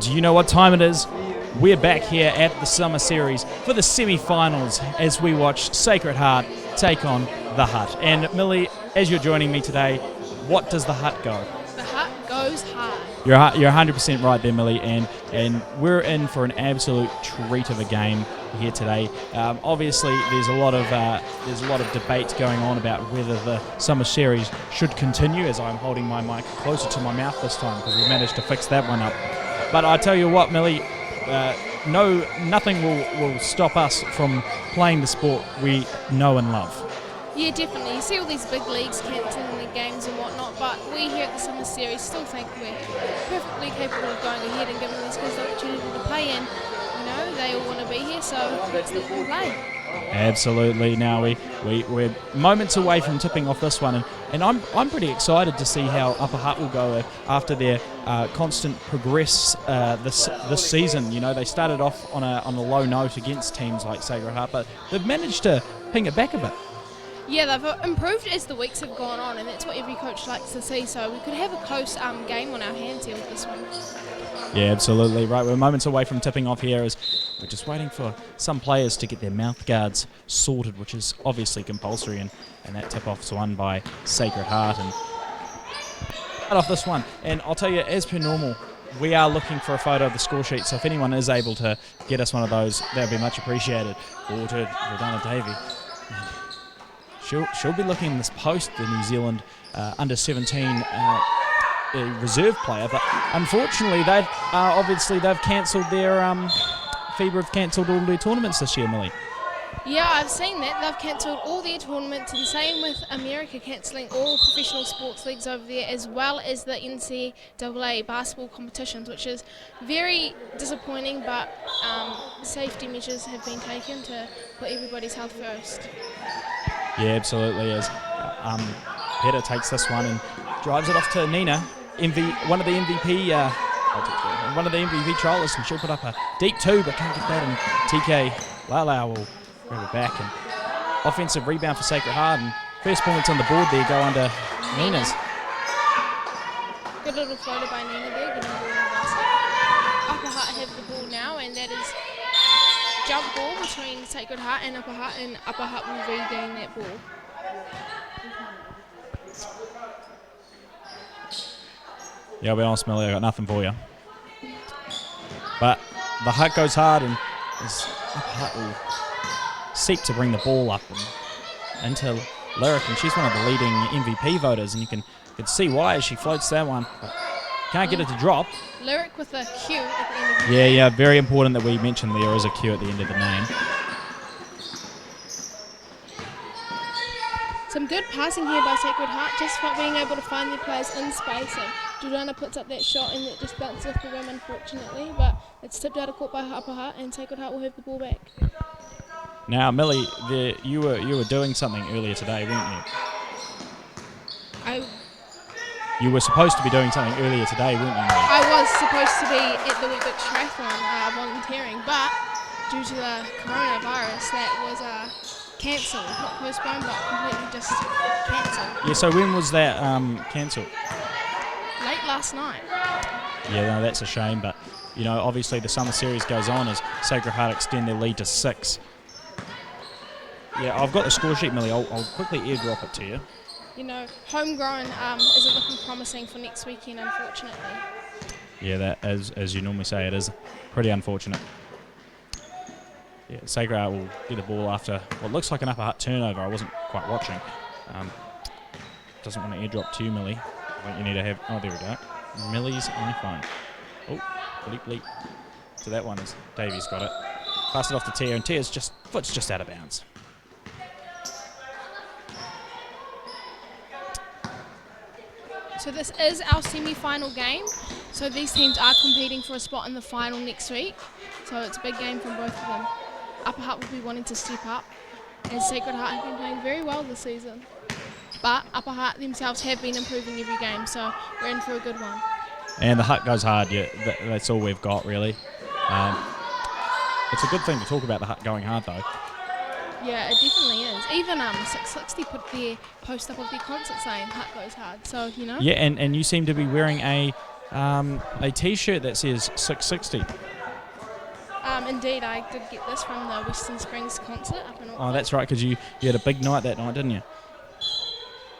you know what time it is? We're back here at the Summer Series for the semi-finals as we watch Sacred Heart take on the Hutt. And Millie, as you're joining me today, what does the Hutt go? The Hutt goes hard. You're 100% right there, Millie, and we're in for an absolute treat of a game here today. Obviously, there's a lot of debate going on about whether the Summer Series should continue, as I'm holding my mic closer to my mouth this time because we managed to fix that one up. But I tell you what, Millie, nothing will stop us from playing the sport we know and love. Yeah, definitely. You see all these big leagues cancelling their games and whatnot, but we here at the Summer Series still think we're perfectly capable of going ahead and giving these kids the opportunity to play in. You know, they all want to be here, so let's let them play. Absolutely. Now we're moments away from tipping off this one, and I'm pretty excited to see how Upper Hutt will go after their constant progress this season. You know, they started off on a low note against teams like Sacred Heart, but they've managed to ping it back a bit. Yeah, they've improved as the weeks have gone on, and that's what every coach likes to see. So we could have a close game on our hands here with this one. Yeah, absolutely. Right, we're moments away from tipping off here as we're just waiting for some players to get their mouth guards sorted, which is obviously compulsory, and that tip-off's won by Sacred Heart. And start off this one, and I'll tell you, as per normal, we are looking for a photo of the score sheet, so if anyone is able to get us one of those, that would be much appreciated. Or to Rodana Davey. She'll be looking in this post, the New Zealand under-17 reserve player, but unfortunately they've cancelled their FIBA have cancelled all their tournaments this year, Millie. Yeah, I've seen that. They've cancelled all their tournaments, and same with America cancelling all professional sports leagues over there, as well as the NCAA basketball competitions, which is very disappointing, but safety measures have been taken to put everybody's health first. Yeah, absolutely. As Peter takes this one and drives it off to Nina, one of the MVP trialists, and she'll put up a deep two, but can't get that. And TK Lala will grab it back, and offensive rebound for Sacred Heart, and first points on the board there go under Nina's. Good little floater by Nina there, getting the ball in the basket. Upper Hutt have the ball now, and that is jump ball between Sacred Heart and Upper Hutt will regain that ball. Yeah, I'll be honest, Millie, I got nothing for you. But the Hutt goes hard, and Upper Hutt will seek to bring the ball up and into Lyric, and she's one of the leading MVP voters, and you can see why as she floats that one. But can't get it to drop. Lyric with a Q at the end of the name. Yeah, very important that we mention there is a Q at the end of the name. Some good passing here by Sacred Heart, just being able to find their players in space, and Jordana puts up that shot and it just bounced off the rim unfortunately, but it's tipped out of court by Upper Hutt, and Sacred Heart will have the ball back. Now, Millie, you were doing something earlier today, weren't you? You were supposed to be doing something earlier today, weren't you, Millie? I was supposed to be at the Wellington triathlon volunteering, but due to the coronavirus, that was cancelled, not postponed, but completely just cancelled. Yeah, so when was that cancelled? Late last night. Yeah, no, that's a shame, but you know, obviously the Summer Series goes on as Sacred Heart extend their lead to 6. Yeah, I've got the score sheet, Millie. I'll quickly airdrop it to you. You know, homegrown isn't looking promising for next weekend, unfortunately. Yeah, that as you normally say, it is pretty unfortunate. Yeah, Sacred Heart will get the ball after what looks like an Upper Hutt turnover. I wasn't quite watching. Doesn't want to airdrop to you, Millie. I think you need to have. Oh, there we go. Millie's iPhone. Oh, bleep bleep. So that one is Davey's got it. Pass it off to Tia, and Tia's foot's just out of bounds. So this is our semi-final game. So these teams are competing for a spot in the final next week. So it's a big game from both of them. Upper Hutt will be wanting to step up, as Sacred Heart have been playing very well this season. But Upper Hutt themselves have been improving every game, so we're in for a good one. And the Hutt goes hard. Yeah, that's all we've got really. It's a good thing to talk about the Hutt going hard though. Yeah, it definitely is. Even 660 put their post up of their concert saying Hutt goes hard. So, you know. Yeah, and you seem to be wearing a A T-shirt that says 660. Indeed, I did get this from the Western Springs concert up in Auckland. Oh, that's right, because you had a big night that night, didn't you?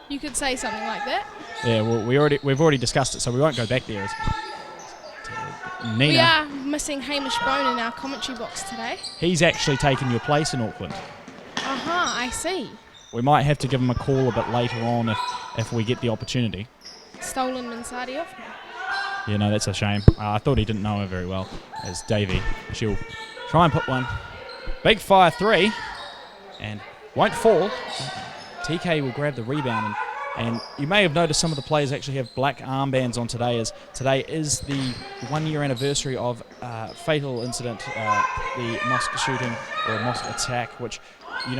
You could say something like that. Yeah, well, we've already discussed it, so we won't go back there. Nina, We are missing Hamish Bone in our commentary box today. he's actually taken your place in Auckland. I see. We might have to give him a call a bit later on if we get the opportunity. Stolen Mansardi off me. Yeah, no, that's a shame. I thought he didn't know her very well as Davey. She'll try and put one. Big fire 3 and won't fall. TK will grab the rebound and you may have noticed some of the players actually have black armbands on today, as today is the 1 year anniversary of fatal incident, the mosque shooting or mosque attack, which we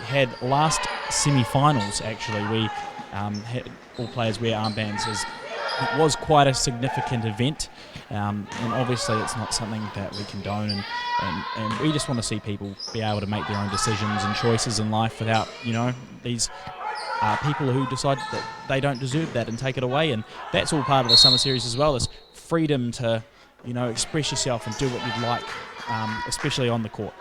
had last semi-finals actually. We had all players wear armbands as it was quite a significant event, and obviously it's not something that we condone, and we just want to see people be able to make their own decisions and choices in life without these people who decide that they don't deserve that and take it away. And that's all part of the summer series as well, this freedom to express yourself and do what you'd like, especially on the court.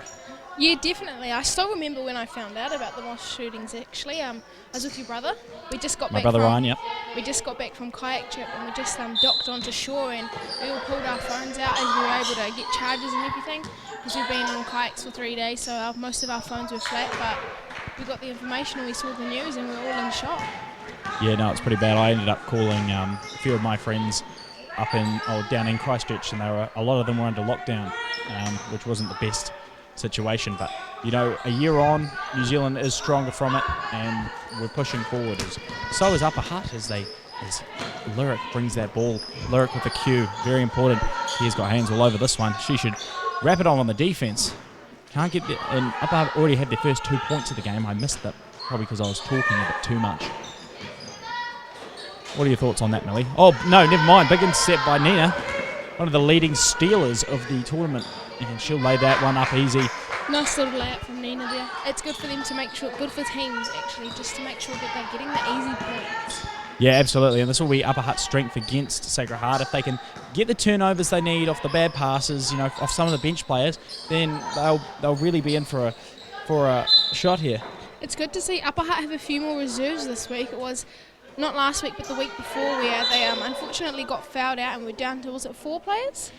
Yeah, definitely. I still remember when I found out about the mosque shootings. Actually, I was with your brother. We just got My brother Ryan, yep. We just got back from kayak trip and we just docked onto shore and we all pulled our phones out and we were able to get charges and everything because we've been on kayaks for 3 days, so most of our phones were flat. But we got the information and we saw the news and we were all in shock. Yeah, no, it's pretty bad. I ended up calling a few of my friends down in Christchurch, and a lot of them were under lockdown, which wasn't the best situation, but a year on, New Zealand is stronger from it, and we're pushing forward. So is Upper Hutt as Lyric brings that ball. Lyric with the cue, very important. He's got hands all over this one. She should wrap it on the defense. Can't get there, and Upper Hutt already had their first 2 points of the game. I missed that probably because I was talking a bit too much. What are your thoughts on that, Millie? Oh no, never mind. Big intercept by Nina, one of the leading stealers of the tournament. And she'll lay that one up easy. Nice little layup from Nina there. It's good for them to make sure, good for teams actually, just to make sure that they're getting the easy points. Yeah, absolutely. And this will be Upper Hutt's strength against Sacred Heart. If they can get the turnovers they need off the bad passes, off some of the bench players, then they'll really be in for a shot here. It's good to see Upper Hutt have a few more reserves this week. It was not last week, but the week before, where they unfortunately got fouled out and we're down to, was it 4 players?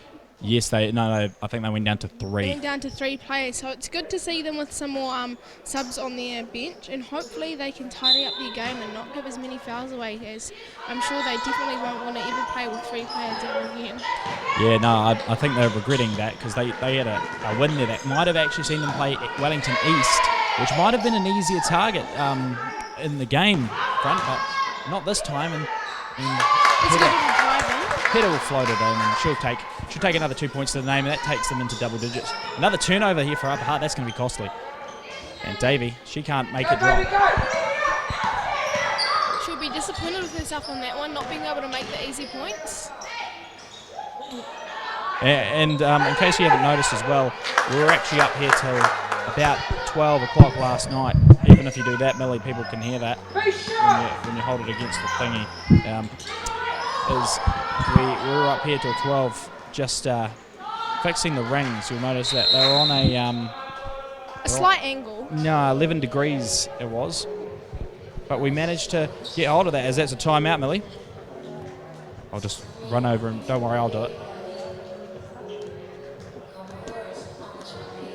Yes, I think they went down to 3. They went down to 3 players, so it's good to see them with some more subs on their bench, and hopefully they can tidy up their game and not give as many fouls away, as I'm sure they definitely won't want to ever play with 3 players ever again. Yeah, no, I think they're regretting that, because they had a win there that might have actually seen them play Wellington East, which might have been an easier target in the game front, but not this time. And it's good to drive in. Peter will float it in, and she'll take another 2 points to the name, and that takes them into double digits. Another turnover here for Upper Hutt. That's going to be costly. And Davey, she can't make it drop. She'll be disappointed with herself on that one, not being able to make the easy points. And in case you haven't noticed as well, we were actually up here till about 12 o'clock last night. Even if you do that, Millie, people can hear that when you hold it against the thingy. We were up here till 12 just fixing the rings. You'll notice that they were on a slight angle. No, 11 degrees it was. But we managed to get hold of that, as that's a timeout, Millie. I'll just run over and don't worry, I'll do it.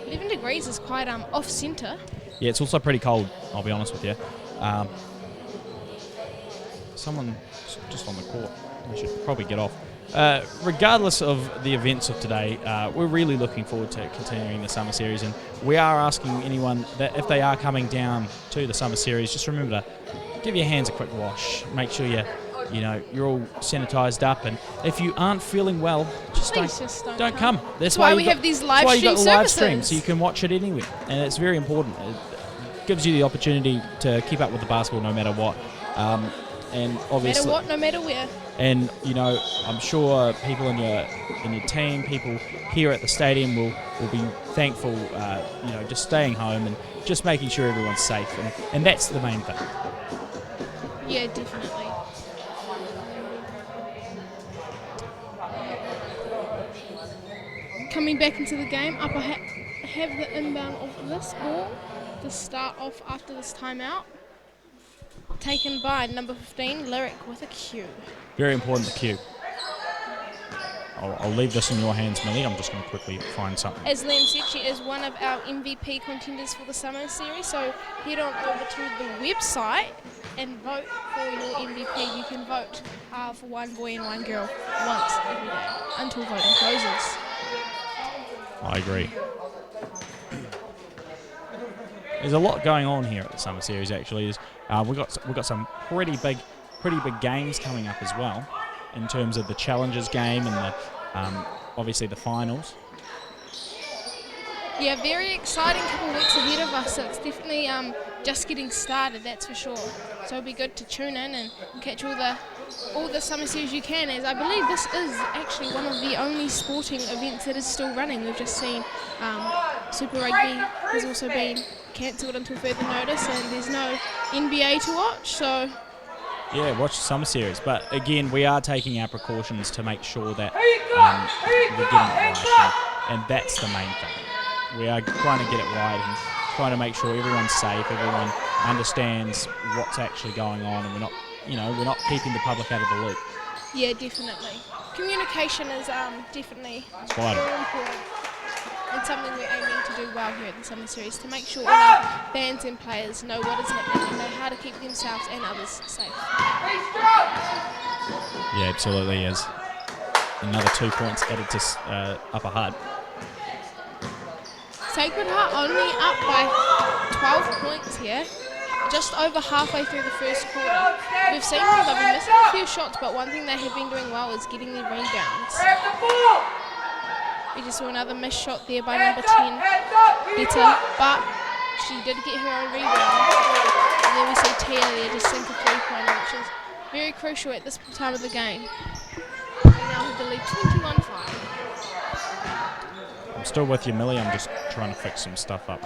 11 degrees is quite off-centre. Yeah, it's also pretty cold, I'll be honest with you. Someone just on the court. We should probably get off. Regardless of the events of today, we're really looking forward to continuing the summer series, and we are asking anyone that if they are coming down to the summer series, just remember to give your hands a quick wash. Make sure you're all sanitised up, and if you aren't feeling well, just don't come. That's why we have these live stream services, so you can watch it anywhere, and it's very important. It gives you the opportunity to keep up with the basketball no matter what. And obviously, no matter what, no matter where. And I'm sure people in your team, people here at the stadium will be thankful. Just staying home and just making sure everyone's safe, and that's the main thing. Yeah, definitely. coming back into the game. Upper have the inbound of this ball to start off after this timeout. Taken by number 15, Lyric with a cue. Very important, the cue. I'll leave this in your hands, Millie. I'm just going to quickly find something. As Liam said, she is one of our MVP contenders for the summer series, so head on over to the website and vote for your MVP. You can vote for one boy and one girl once every day until voting closes. I agree. There's a lot going on here at the summer series. Actually, we've got some pretty big games coming up as well, in terms of the Challengers game and the obviously the finals. Yeah, very exciting couple of weeks ahead of us. So it's definitely just getting started, that's for sure. So it'll be good to tune in and catch all the summer series you can, as I believe this is actually one of the only sporting events that is still running. We've just seen Super Rugby has also been cancelled until further notice, and there's no NBA to watch, so... Yeah, watch the summer series. But again, we are taking our precautions to make sure that we're getting it right, and that's the main thing. We are trying to get it right and trying to make sure everyone's safe, everyone understands what's actually going on, and we're not keeping the public out of the loop. Yeah, definitely. Communication is definitely vital. very important, and something we're aiming to do well here at the summer series, to make sure all our fans and players know what is happening and know how to keep themselves and others safe. Yeah, absolutely is. Another 2 points added to Upper Hutt. Sacred Heart only up by 12 points here, just over halfway through the first quarter. We've seen them, they've been missing a few shots, but one thing they have been doing well is getting their rebounds. We just saw another missed shot there by number 10, Beta, but she did get her own rebound. And then we see Tia there just sink a three-pointer, which is very crucial at this time of the game. We now have the lead 21-5. I'm still with you, Millie. I'm just trying to fix some stuff up.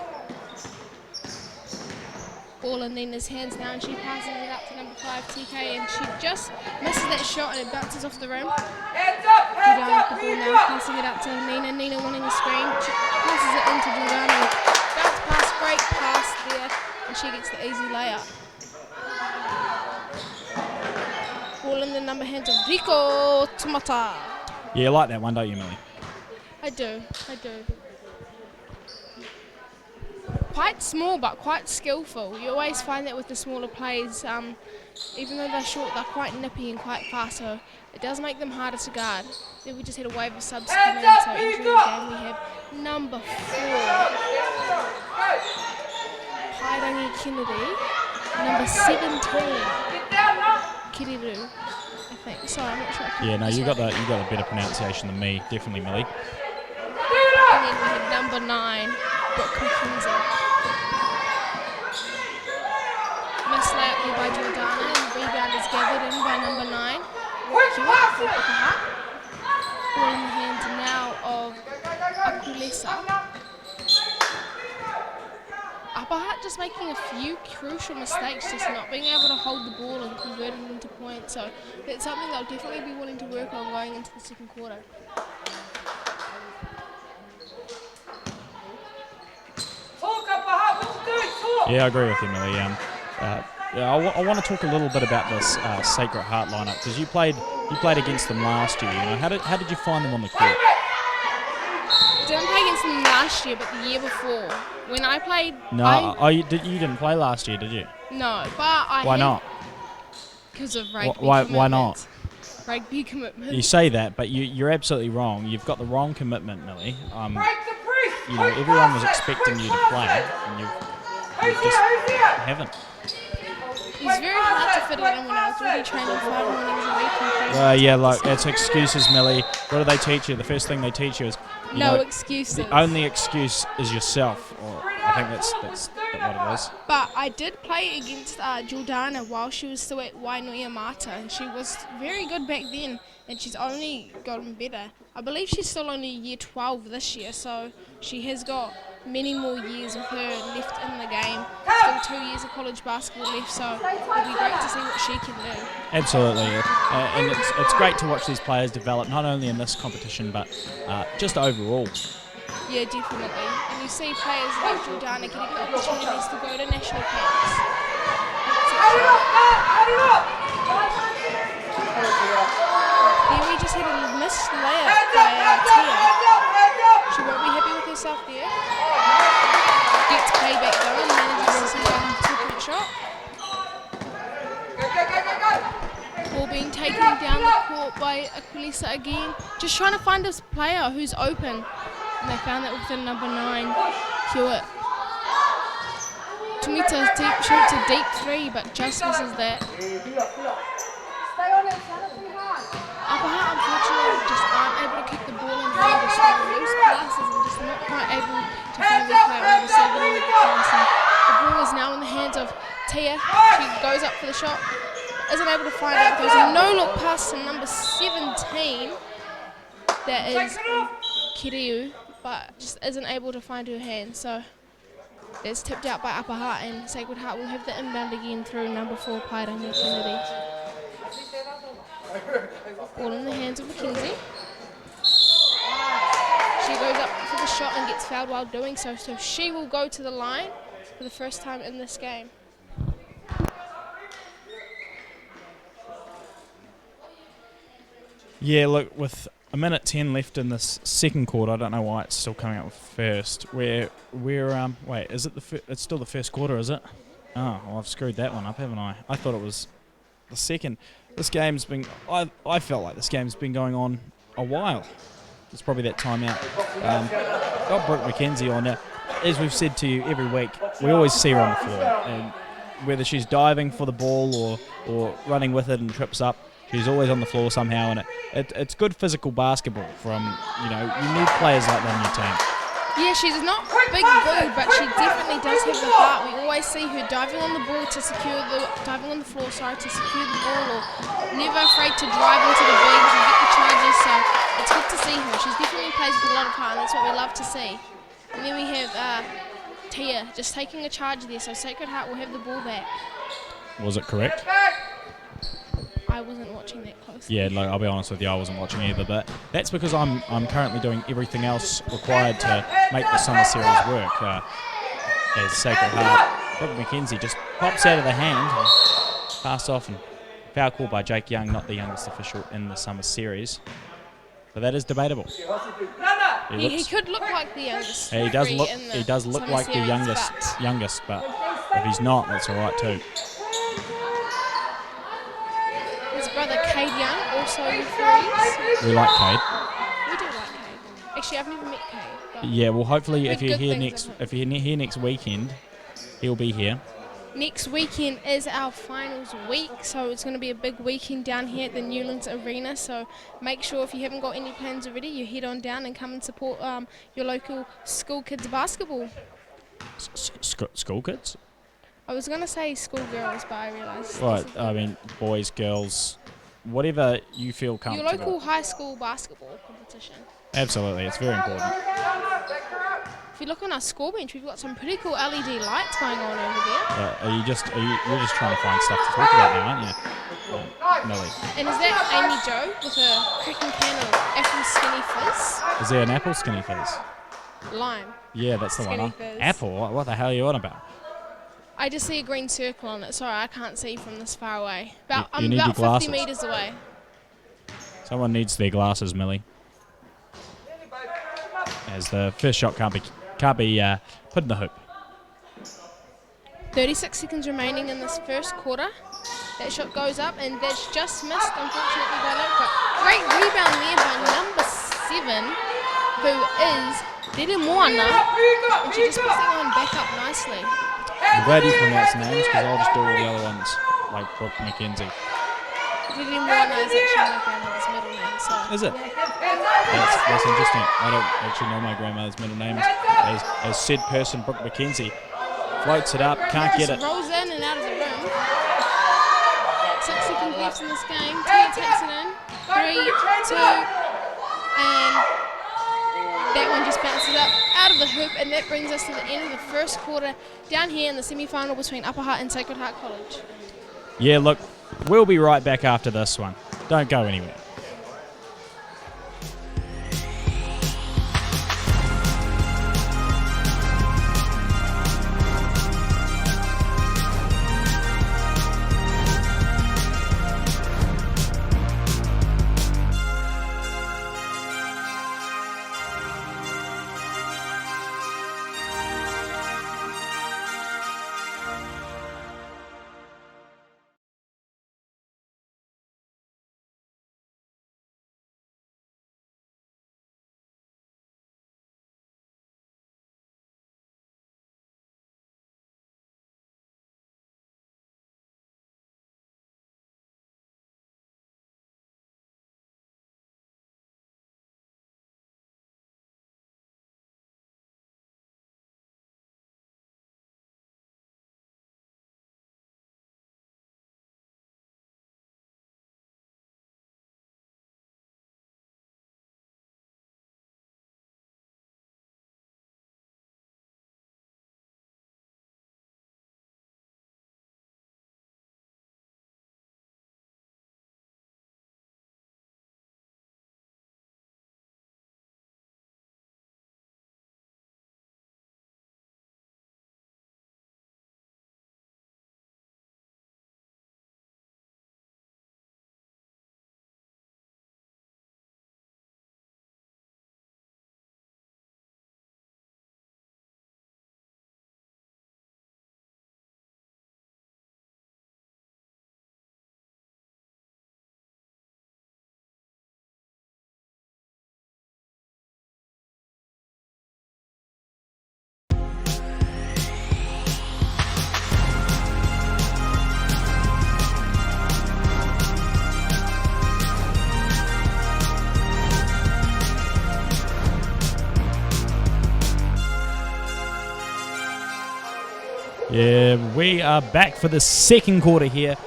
Ball in Nina's hands now, and she passes it out to number 5, TK, and she just misses that shot and it bounces off the rim. Jordana with the ball now, passing it out to Nina. Nina winning the screen. She passes it into Jordana. Bounce pass, great pass there, and she gets the easy layup. Ball in the number hands of Rico Tomata. Yeah, you like that one, don't you, Millie? I do. Quite small, but quite skillful. You always find that with the smaller players, even though they're short, they're quite nippy and quite fast, so it does make them harder to guard. Then we just had a wave of subs come in, so entering the game we have number 4, Pairangi Kennedy, number 17, Kiriru, I think. Sorry, I'm not sure. Yeah, no, you got a better pronunciation than me, definitely, Millie. And then we had number 9, Brooke McKenzie. Miss layup there by Jordana, and the rebound is gathered in by number 9, Hewitt from Upper Hutt. Ball in the hands now of Akulesa. Upper Hutt just making a few crucial mistakes, just not being able to hold the ball and convert it into points. So that's something they'll definitely be wanting to work on going into the second quarter. Yeah, I agree with you, Millie. I want to talk a little bit about this Sacred Heart lineup, because you played against them last year. You know, how did you find them on the court? Didn't play against them last year, but the year before when I played. No, you didn't play last year, did you? No, but I. Why not? Because of rugby. Why not? Rugby commitment. You say that, but you're absolutely wrong. You've got the wrong commitment, Millie. You know, everyone was expecting you to play, and you just haven't. It's very hard to fit it in when I was really training 5 mornings a week. Yeah, like, it's excuses, Millie. What do they teach you? The first thing they teach you is no excuses. The only excuse is yourself. Or I think that's what it is. But I did play against Jordana while she was still at Wainoia Mata, and she was very good back then, and she's only gotten better. I believe she's still only year 12 this year, so she has got many more years of her left in the game still 2 years of college basketball left, so it'll be great to see what she can do. Absolutely, and it's great to watch these players develop, not only in this competition but just overall. Yeah, definitely. And you see players like Jordana getting the opportunities to go to national camps. Here we just had a missed layup by Tia. She won't be happy with herself there. Gets payback though and manages to see a 2-point shot. Ball being taken down the court by Aquilisa again. Just trying to find this player who's open. And they found that within number 9, Hewitt. Tumita shoots a deep 3, but just misses that. Upper Hutt, unfortunately, just aren't able to keep the ball in hand or score loose passes and just not quite able to find their player on the 7 passing. The ball is now in the hands of Tia. She goes up for the shot, isn't able to find it. There's a no-look pass to number 17. That is Kiryu, but just isn't able to find her hand. So it's tipped out by Upper Hutt, and Sacred Heart will have the inbound again through number 4, Pairanga Kennedy. Ball in the hands of Mackenzie. She goes up for the shot and gets fouled while doing so, so she will go to the line for the first time in this game. Yeah, look, with a minute 10 left in this second quarter, I don't know why it's still coming up with first. We're wait, is it it's still the first quarter, is it? Oh, well, I've screwed that one up, haven't I? I thought it was the second. This game's been, I felt like this game's been going on a while. It's probably that time out. Got Brooke McKenzie on now. As we've said to you every week, we always see her on the floor, and whether she's diving for the ball or running with it and trips up, she's always on the floor somehow, and it's good physical basketball from, you need players like that in your team. Yeah, she's not big build, but she definitely does have the heart. We always see her diving on the floor to secure the ball, or never afraid to drive into the bigs and get the charges. So it's good to see her. She's definitely plays with a lot of heart, and that's what we love to see. And then we have Tia just taking a charge there, so Sacred Heart will have the ball back. Was it correct? I wasn't watching that closely. Yeah, like, I'll be honest with you, I wasn't watching either, but that's because I'm currently doing everything else required to make the summer series work. As Sacred Heart, Brooke McKenzie just pops out of the hand and pass off, and foul call by Jake Young, not the youngest official in the summer series. But that is debatable. He could look like the youngest. He does look like the youngest, but if he's not, that's all right too. His brother Cade Young also referees. We like Cade. We do like Cade. Actually, I've never met Cade. But yeah, well, hopefully, if you're here next weekend, he'll be here. Next weekend is our finals week, so it's going to be a big weekend down here at the Newlands Arena. So make sure if you haven't got any plans already, you head on down and come and support your local school kids basketball. School kids? I was going to say schoolgirls, but I realised. Right, I mean, boys, girls, whatever you feel comfortable. Your local high school basketball competition. Absolutely, it's very important. If you look on our score bench, we've got some pretty cool LED lights going on over there. You're just trying to find stuff to talk about now, aren't you, Millie? And is that Amy Jo with a cracking can of Apple Skinny Fizz? Is there an Apple Skinny Fizz? Lime. Yeah, that's the Skinny one. Fizz. Apple? What the hell are you on about? I just see a green circle on it. Sorry, I can't see from this far away. You need about your 50 glasses. metres away. Someone needs their glasses, Millie. As the first shot can't be put in the hoop. 36 seconds remaining in this first quarter. That shot goes up, and that's just missed, unfortunately, by Luke. But great rebound there by number 7, who is Dede Moana, and she just puts that one back up nicely. I'm glad you pronounced names, because I'll just do all the other ones, like Brooke McKenzie. Dede Moana is actually my grandmother's middle name, so. Is it? That's interesting. I don't actually know my grandmother's middle name. As said person, Brooke McKenzie, floats it up, can't get it. Rolls in and out of the room. 6 seconds left in this game. Tia takes it in. 3, 2, and That one just bounces up out of the hoop, and that brings us to the end of the first quarter down here in the semi-final between Upper Hutt and Sacred Heart College. Yeah, look, we'll be right back after this one. Don't go anywhere. Yeah, we are back for the second quarter here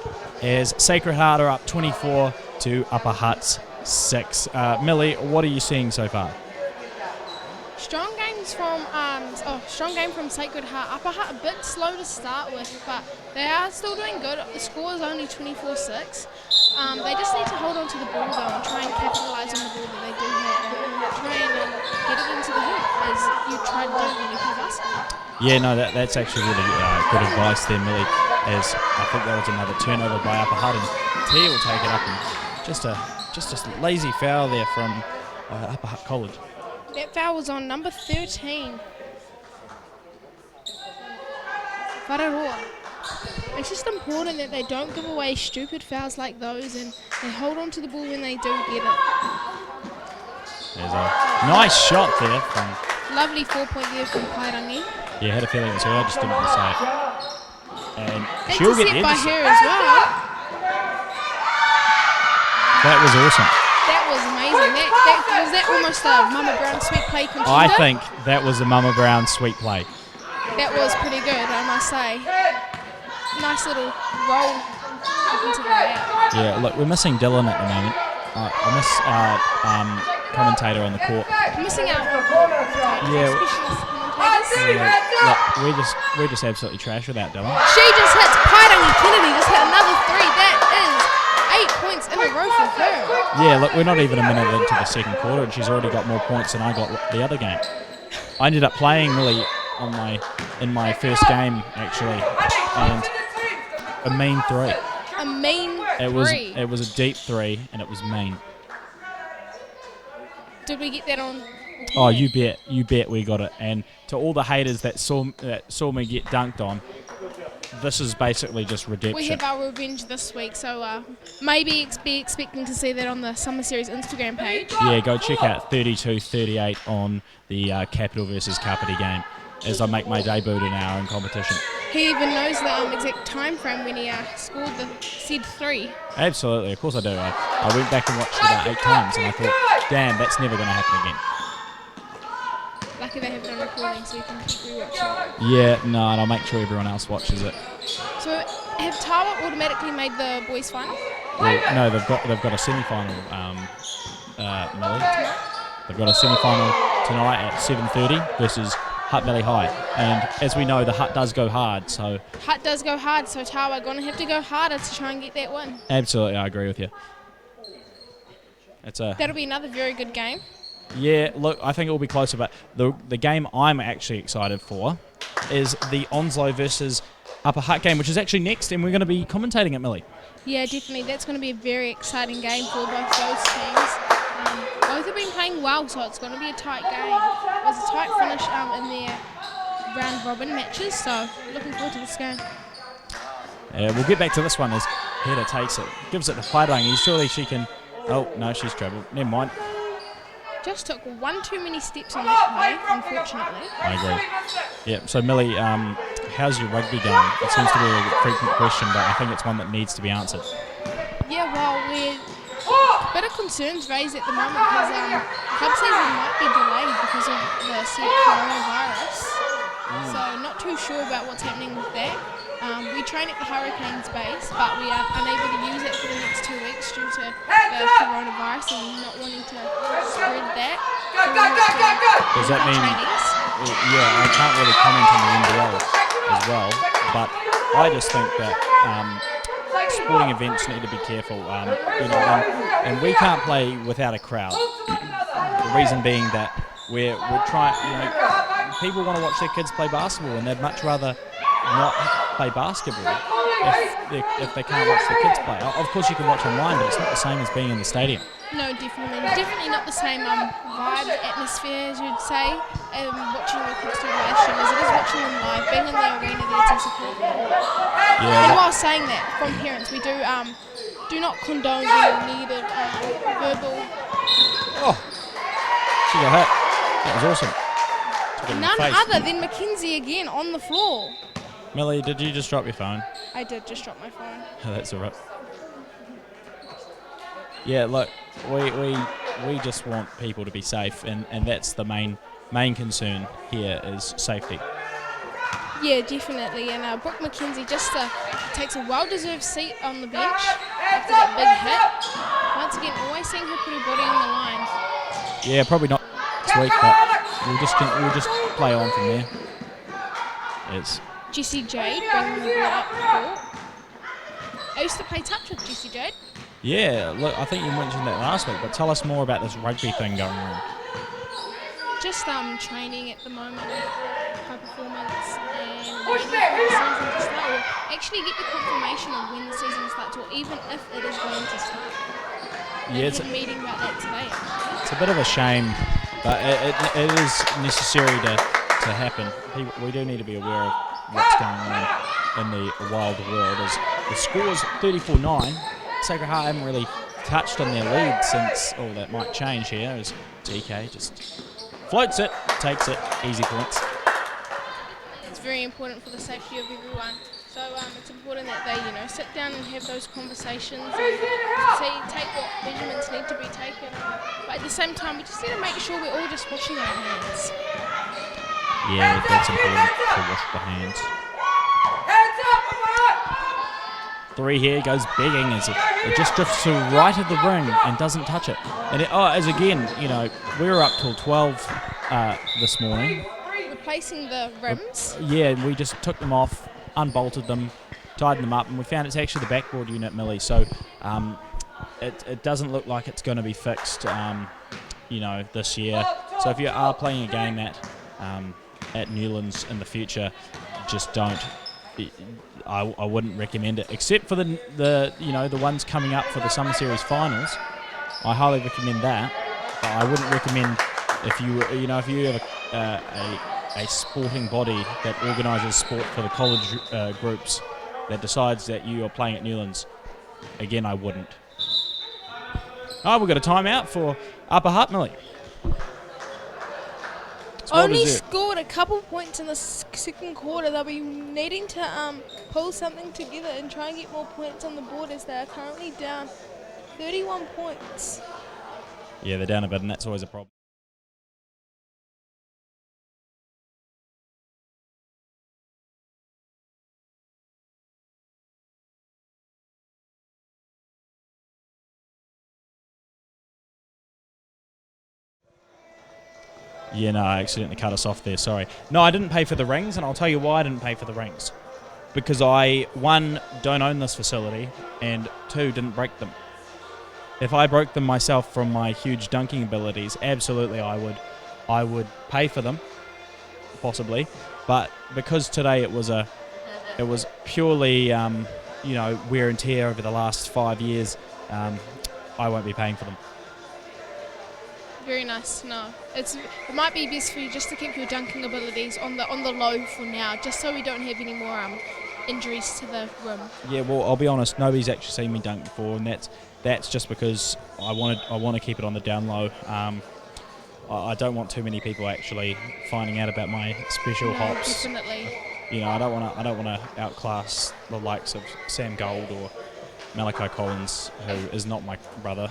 as Sacred Heart are up 24 to Upper Hutt's 6. Millie, what are you seeing so far? Strong game from Sacred Heart. Upper Hutt a bit slow to start with, but they are still doing good. The score is only 24-6. They just need to hold on to the ball though and try and capitalise on the ball that they do have. Try and get it into the hoop as you try to do when you play basketball. Yeah, no, that's actually really good advice there, Millie, as I think that was another turnover by Upper Hutt, and Tia will take it up, and just a lazy foul there from Upper Hutt College. That foul was on number 13. Whararoa. It's just important that they don't give away stupid fouls like those, and they hold on to the ball when they do get it. There's a nice shot there from... Lovely 4-point there from Pairangi. Yeah, I had a feeling it was her, I just didn't want to say it. And That's she'll get set there. by her as well. That was awesome. That was amazing. Was that almost a Mama Brown sweet play contender? I think that was a Mama Brown sweet play. That was pretty good, I must say. Nice little roll into the layout. Yeah, look, we're missing Dylan at the moment. I miss our commentator on the court. Missing out. Yeah. Specialist commentators. Yeah, look, we're just absolutely trash without Dylan. She just hits Pairangi Kennedy, just hit another 3. That is 8 points in a row for her. Yeah, look, we're not even a minute into the second quarter, and she's already got more points than I got the other game. I ended up playing Millie in my first game actually, and a mean 3. A mean 3. It was a deep 3, and it was mean. Did we get that on? Oh, you bet we got it. And to all the haters that saw me get dunked on, this is basically just redemption. We have our revenge this week, so maybe be expecting to see that on the Summer Series Instagram page. Yeah, go check out 32-38 on the Capital versus Kapiti game as I make my debut in our own competition. He even knows the exact time frame when he scored the said 3. Absolutely, of course I do. I went back and watched it about 8 times, and I thought, damn, that's never going to happen again. Lucky they have it on recording so you can rewatch it. Yeah, no, and I'll make sure everyone else watches it. So have Tawa automatically made the boys' final? Well, no, they've got a semi-final, Millie. They've got a semi-final tonight at 7:30 versus Hutt Valley High. And as we know, the Hutt does go hard. So Hutt does go hard, so Tawa going to have to go harder to try and get that win. absolutely, I agree with you. That'll be another very good game. Yeah, look, I think it will be closer, but the game I'm actually excited for is the Onslow versus Upper Hutt game, which is actually next, and we're going to be commentating it, Millie. Yeah, definitely. That's going to be a very exciting game for both those teams. Both have been playing well, so it's going to be a tight game. It was a tight finish in their round robin matches, so looking forward to this game. We'll get back to this one as Hedda takes it, gives it to Whairangi. Surely she can. Oh no, she's travelled. Never mind. Just took one too many steps on that play, unfortunately. I agree. Yeah. So Millie, how's your rugby going? It seems to be a frequent question, but I think it's one that needs to be answered. Yeah, well, we're a bit of concerns raised at the moment because club season might be delayed because of the said coronavirus. So not too sure about what's happening with that. We train at the Hurricanes base, but we are unable to use it for the next 2 weeks due to the coronavirus and not wanting to spread that. Does that mean? Yeah, I can't really comment on the NBL as well, but I just think that sporting events need to be careful. And we can't play without a crowd. The reason being that we're trying. People want to watch their kids play basketball, and they'd much rather not play basketball if they can't watch their kids play. Of course, you can watch online, but it's not the same as being in the stadium. No, definitely not the same vibe, atmosphere, as you'd say, watching the kids do live stream as it is watching them live, being in the arena there to support them. Yeah, and while saying that, from parents, we do not condone any needed verbal. Oh, she got hit. That was awesome. None other than Mackenzie again on the floor. Millie, did you just drop your phone? I did just drop my phone. Oh, that's all right. Yeah, look, we just want people to be safe, and that's the main concern here is safety. Yeah, definitely. And Brooke McKenzie just takes a well-deserved seat on the bench after that big hit. Once again, always seeing her put her body on the line. Yeah, probably not this week, but we'll just play on from there. It's Jessie Jade bringing the ball up the court. I used to play touch with Jessie Jade. Yeah, look, I think you mentioned that last week, but tell us more about this rugby thing going on. Just training at the moment, high performance, and waiting for the season to start, or actually get the confirmation of when the season starts, or even if it is going to start. Yeah, it's a meeting about that today. It's a bit of a shame, but it is necessary to happen. We do need to be aware of what's going on in the wild world. As the score is 34-9. Sacred Heart haven't really touched on their lead since. Oh, that might change here as DK just floats it, takes it, easy points. It's very important for the safety of everyone. So it's important that they, sit down and have those conversations and take what measurements need to be taken. But at the same time, we just need to make sure we're all just washing our hands. Yeah, that's important to wash the hands. Three here goes begging as it just drifts to the right of the ring and doesn't touch it. And as again, we were up till 12 this morning. Replacing the rims? Yeah, we just took them off, unbolted them, tightened them up, and we found it's actually the backboard unit, Millie. So it doesn't look like it's going to be fixed, this year. So if you are playing a game at Newlands in the future, just don't. I wouldn't recommend it, except for the ones coming up for the Summer Series finals. I highly recommend that, but I wouldn't recommend if you have a sporting body that organises sport for the college groups that decides that you are playing at Newlands. Again, I wouldn't. Oh, we've got a timeout for Upper Hutt, Millie. Only scored a couple points in the second quarter. They'll be needing to pull something together and try and get more points on the board as they are currently down 31 points. Yeah, they're down a bit, and that's always a problem. Yeah, no, I accidentally cut us off there, sorry. No, I didn't pay for the rings, and I'll tell you why I didn't pay for the rings. Because I, 1, don't own this facility, and 2, didn't break them. If I broke them myself from my huge dunking abilities, absolutely I would pay for them, possibly. But because today it was purely, wear and tear over the last 5 years, I won't be paying for them. Very nice. No, it might be best for you just to keep your dunking abilities on the low for now, just so we don't have any more injuries to the rim. Yeah, well, I'll be honest. Nobody's actually seen me dunk before, and that's just because I want to keep it on the down low. I don't want too many people actually finding out about my special hops. Definitely. I don't want to outclass the likes of Sam Gold or Malachi Collins, who is not my brother,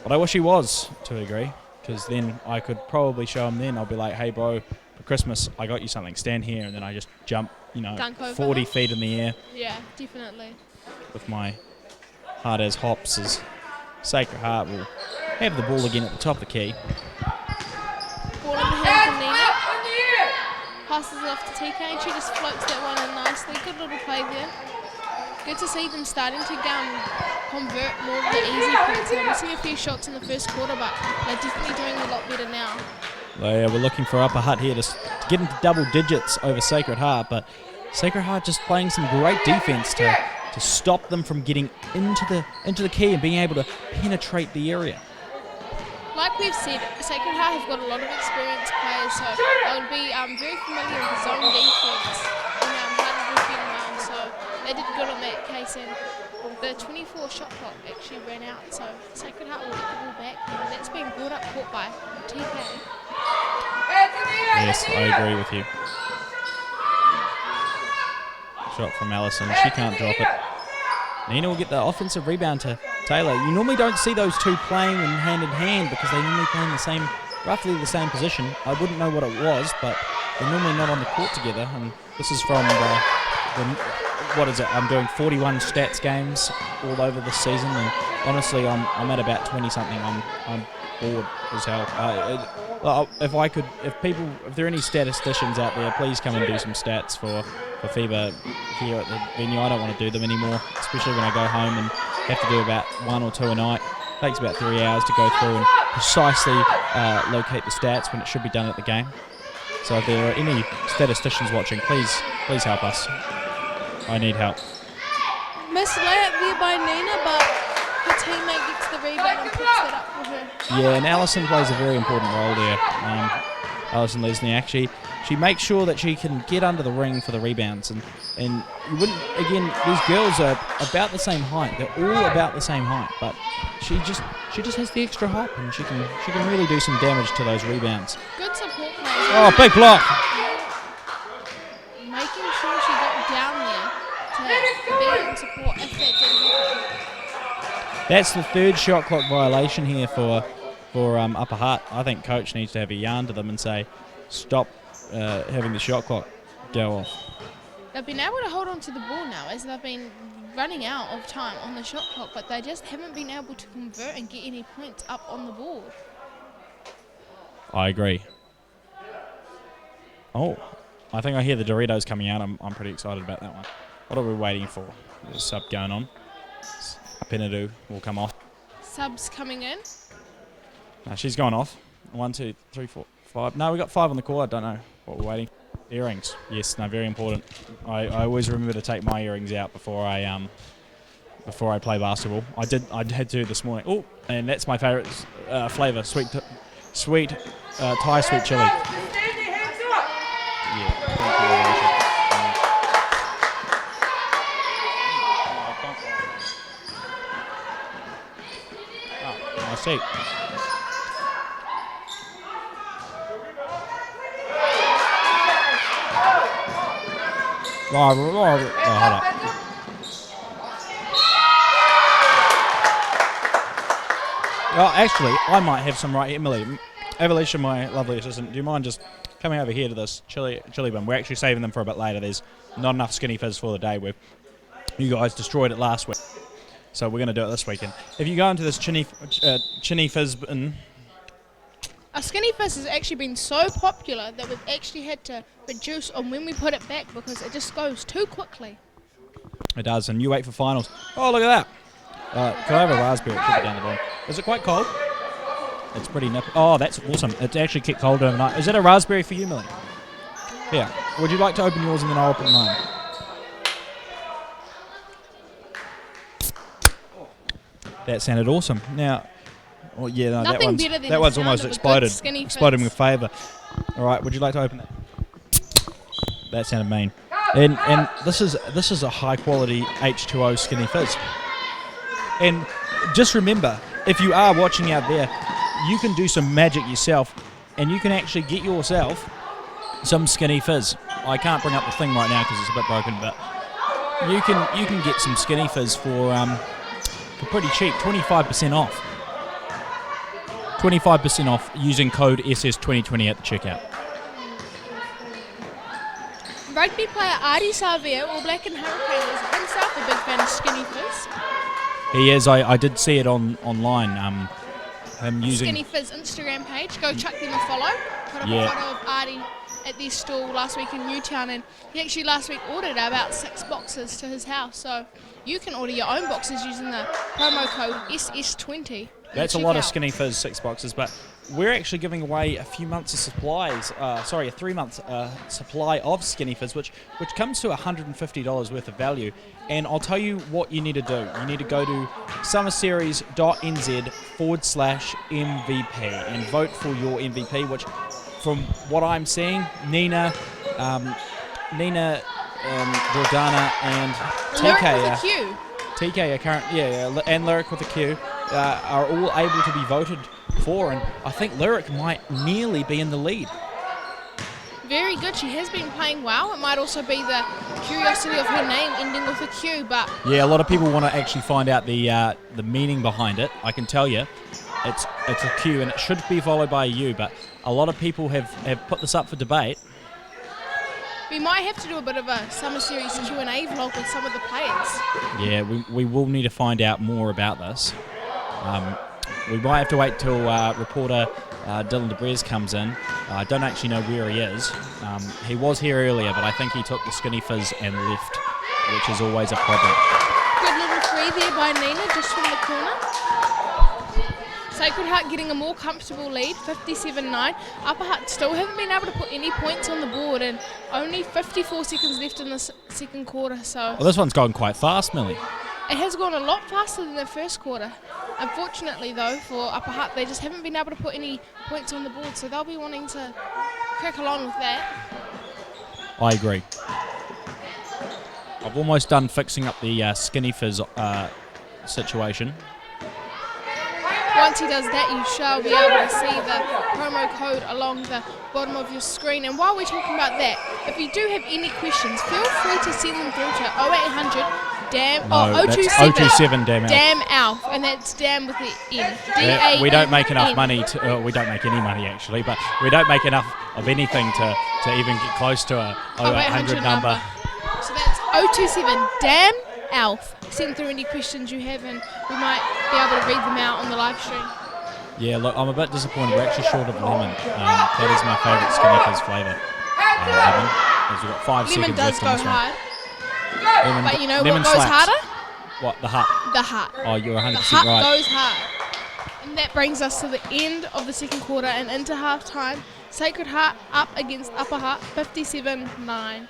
but I wish he was to a degree. Because then I could probably show him then. I'll be like, hey, bro, for Christmas, I got you something. Stand here. And then I just jump, 40 feet in the air. Yeah, definitely. With my hard as hops as Sacred Heart will have the ball again at the top of the key. Ball in the hand from Nina. Passes it off to TK and she just floats that one in nicely. Good little play there. Good to see them starting to convert more of the easy points. They're missing a few shots in the first quarter, but they're definitely doing a lot better now. We're looking for Upper Hutt here to get into double digits over Sacred Heart, but Sacred Heart just playing some great defense to stop them from getting into the key and being able to penetrate the area. Like we've said, Sacred Heart have got a lot of experienced players, so they would be very familiar with zone defense and how to defend around. So they did good on that case, and the 24 shot clock actually ran out, so Sacred Heart will get the ball back, and that's being brought up court by TK. Yes, I agree with you. Shot from Allison, she can't drop it. Nina will get the offensive rebound to Taylor. You normally don't see those two playing in hand because they normally play in roughly the same position. I wouldn't know what it was, but they're normally not on the court together, and this is from what is it? I'm doing 41 stats games all over this season, and honestly, I'm at about 20 something. I'm bored as hell. If there are any statisticians out there, please come and do some stats for FIBA here at the venue. I don't want to do them anymore, especially when I go home and have to do about 1 or 2 a night. It takes about 3 hours to go through and precisely locate the stats when it should be done at the game. So if there are any statisticians watching, please help us. I need help. Missed layup there by Nina, but her teammate gets the rebound and puts that up for her. Yeah, and Allison plays a very important role there. Allison Lesniak, she makes sure that she can get under the ring for the rebounds, and you wouldn't, again, these girls are about the same height. They're all about the same height, but she just has the extra hop, and she can really do some damage to those rebounds. Good support play. Oh, big block! Making sure she got down there to be in support if that didn't happen. That's the third shot clock violation here for Upper Hutt. I think coach needs to have a yarn to them and say, stop having the shot clock go off. They've been able to hold on to the ball now as they've been running out of time on the shot clock, but they just haven't been able to convert and get any points up on the board. I agree. Oh, I think I hear the Doritos coming out. I'm pretty excited about that one. What are we waiting for? There's a sub going on. Penadu will come off. Subs coming in. No, she's gone off. 1, 2, 3, 4, 5. No, we got 5 on the court. I don't know what we're waiting. Earrings. Yes, no, very important. I always remember to take my earrings out before I play basketball. I had to this morning. Oh, and that's my favourite flavour, sweet Thai sweet chili. Yeah. Oh, I see. Oh, hold up. Oh, actually, I might have some right. Emily, Evolution, my lovely assistant, do you mind just coming over here to this chili bun? We're actually saving them for a bit later. There's not enough Skinny Fizz for the day. You guys destroyed it last week, so we're going to do it this weekend. If you go into this Chinny Fizz bin, A skinny fizz has actually been so popular that we've actually had to reduce on when we put it back because it just goes too quickly. It does, and you wait for finals. Oh, look at that. Can I have a raspberry? It should be down the bottom. Is it quite cold? It's pretty nippy. Oh, that's awesome. It's actually kept cold overnight. Is it a raspberry for you, Millie? Yeah. Would you like to open yours and then I'll open mine? That sounded awesome. Now, oh yeah, no, Nothing better than that the one's sound almost of a good exploded. skinny Exploded in fizz. favour. All right, would you like to open that? That sounded mean. And this is a high quality H2O skinny fizz. And just remember, if you are watching out there, you can do some magic yourself, and you can actually get yourself some skinny fizz. I can't bring up the thing right now because it's a bit broken, but you can get some skinny fizz for pretty cheap, 25% off. 25% off using code SS2020 at the checkout. Rugby player Artie Savia, All Black and Hurricane, is himself a big fan of skinny fizz. He is. I did see it online. Him using Skinny Fizz Instagram page. Go chuck them a follow. Put up Yeah. a photo of Artie at their stall last week in Newtown, and he actually last week ordered about 6 boxes to his house. So you can order your own boxes using the promo code SS20. That's a lot of Skinny Fizz 6 boxes, but we're actually giving away a few months of supplies. A 3-month supply of Skinny Fizz, which comes to $150 worth of value. And I'll tell you what you need to do. You need to go to summerseries.nz/MVP and vote for your MVP, which, from what I'm seeing, Nina, Jordana, and Lyric TK. with a Q. TK are current, and Lyric with a Q are all able to be voted for, and I think Lyric might nearly be in the lead. Very good. She has been playing well. It might also be the curiosity of her name ending with a Q, but Yeah, a lot of people want to actually find out the meaning behind it. I can tell you, it's a Q, and it should be followed by a U, but a lot of people have put this up for debate. we might have to do a bit of a Summer Series Q&A vlog with some of the players. Yeah, we will need to find out more about this. We might have to wait till reporter Dylan DeBrez comes in. I don't actually know where he is. He was here earlier, but I think he took the Skinny Fizz and left, which is always a problem. Good little free there by Nina, just from the corner. Sacred Heart getting a more comfortable lead, 57-9. Upper Hutt still haven't been able to put any points on the board, and only 54 seconds left in the second quarter, so Well, this one's gone quite fast, Millie. it has gone a lot faster than the first quarter. Unfortunately, though, for Upper Hutt, they just haven't been able to put any points on the board, so they'll be wanting to crack along with that. I agree. I've almost done fixing up the Skinny Fizz situation. Once he does that, you shall be able to see the promo code along the bottom of your screen. And while we're talking about that, if you do have any questions, feel free to send them through to 0800 027 damn it. Damn Alf, and that's damn with the N. We don't make enough D-A-M-N. money to. We don't make any money actually, but we don't make enough of anything to even get close to a 0800 number. So that's 027 Damn Alf. Send through any questions you have, and we might be able to read them out on the live stream. Yeah, look, I'm a bit disappointed. We're actually short of lemon. That is my favourite Skinny Fizz flavour. Lemon. As we've got 5 Lemon seconds does left go on this one. hard, Lemon, but you know lemon what goes slaps. harder? What, the Hutt? The Hutt. Oh, you're The 100% Hutt right. goes hard. And that brings us to the end of the second quarter and into half time. Sacred Heart up against Upper Hutt, 57-9.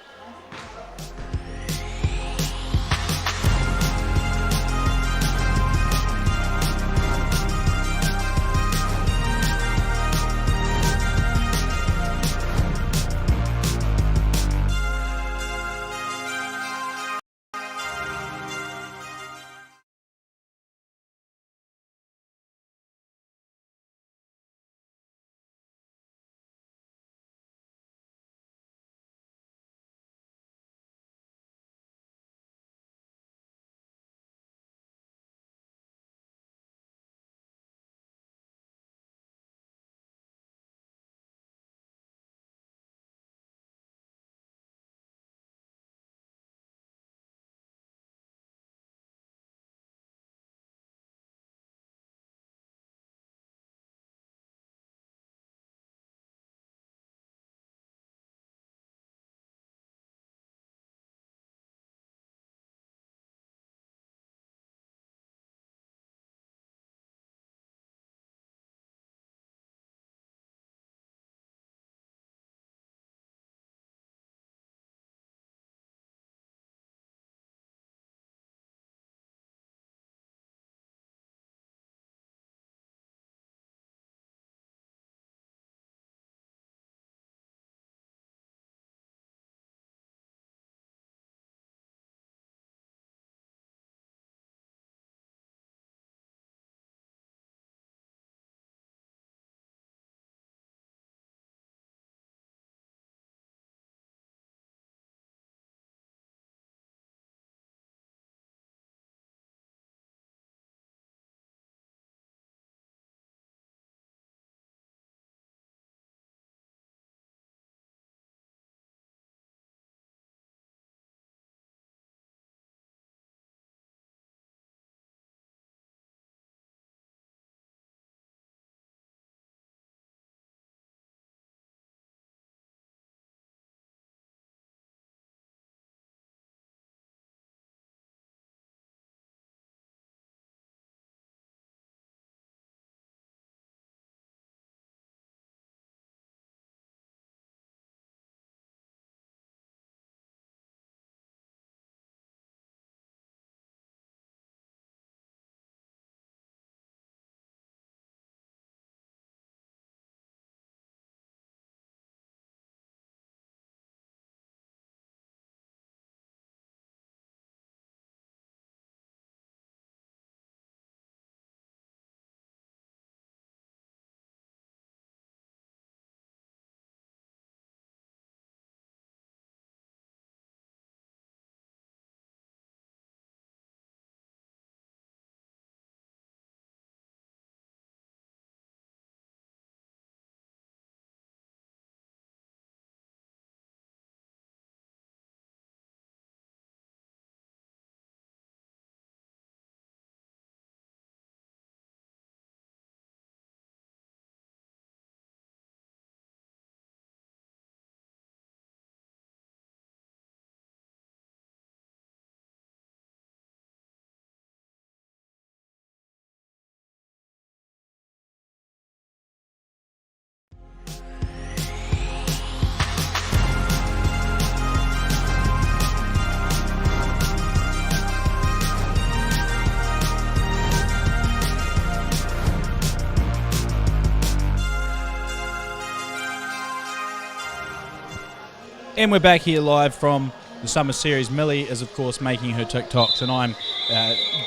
And we're back here live from the Summer Series. Millie is, of course, making her TikToks, and I'm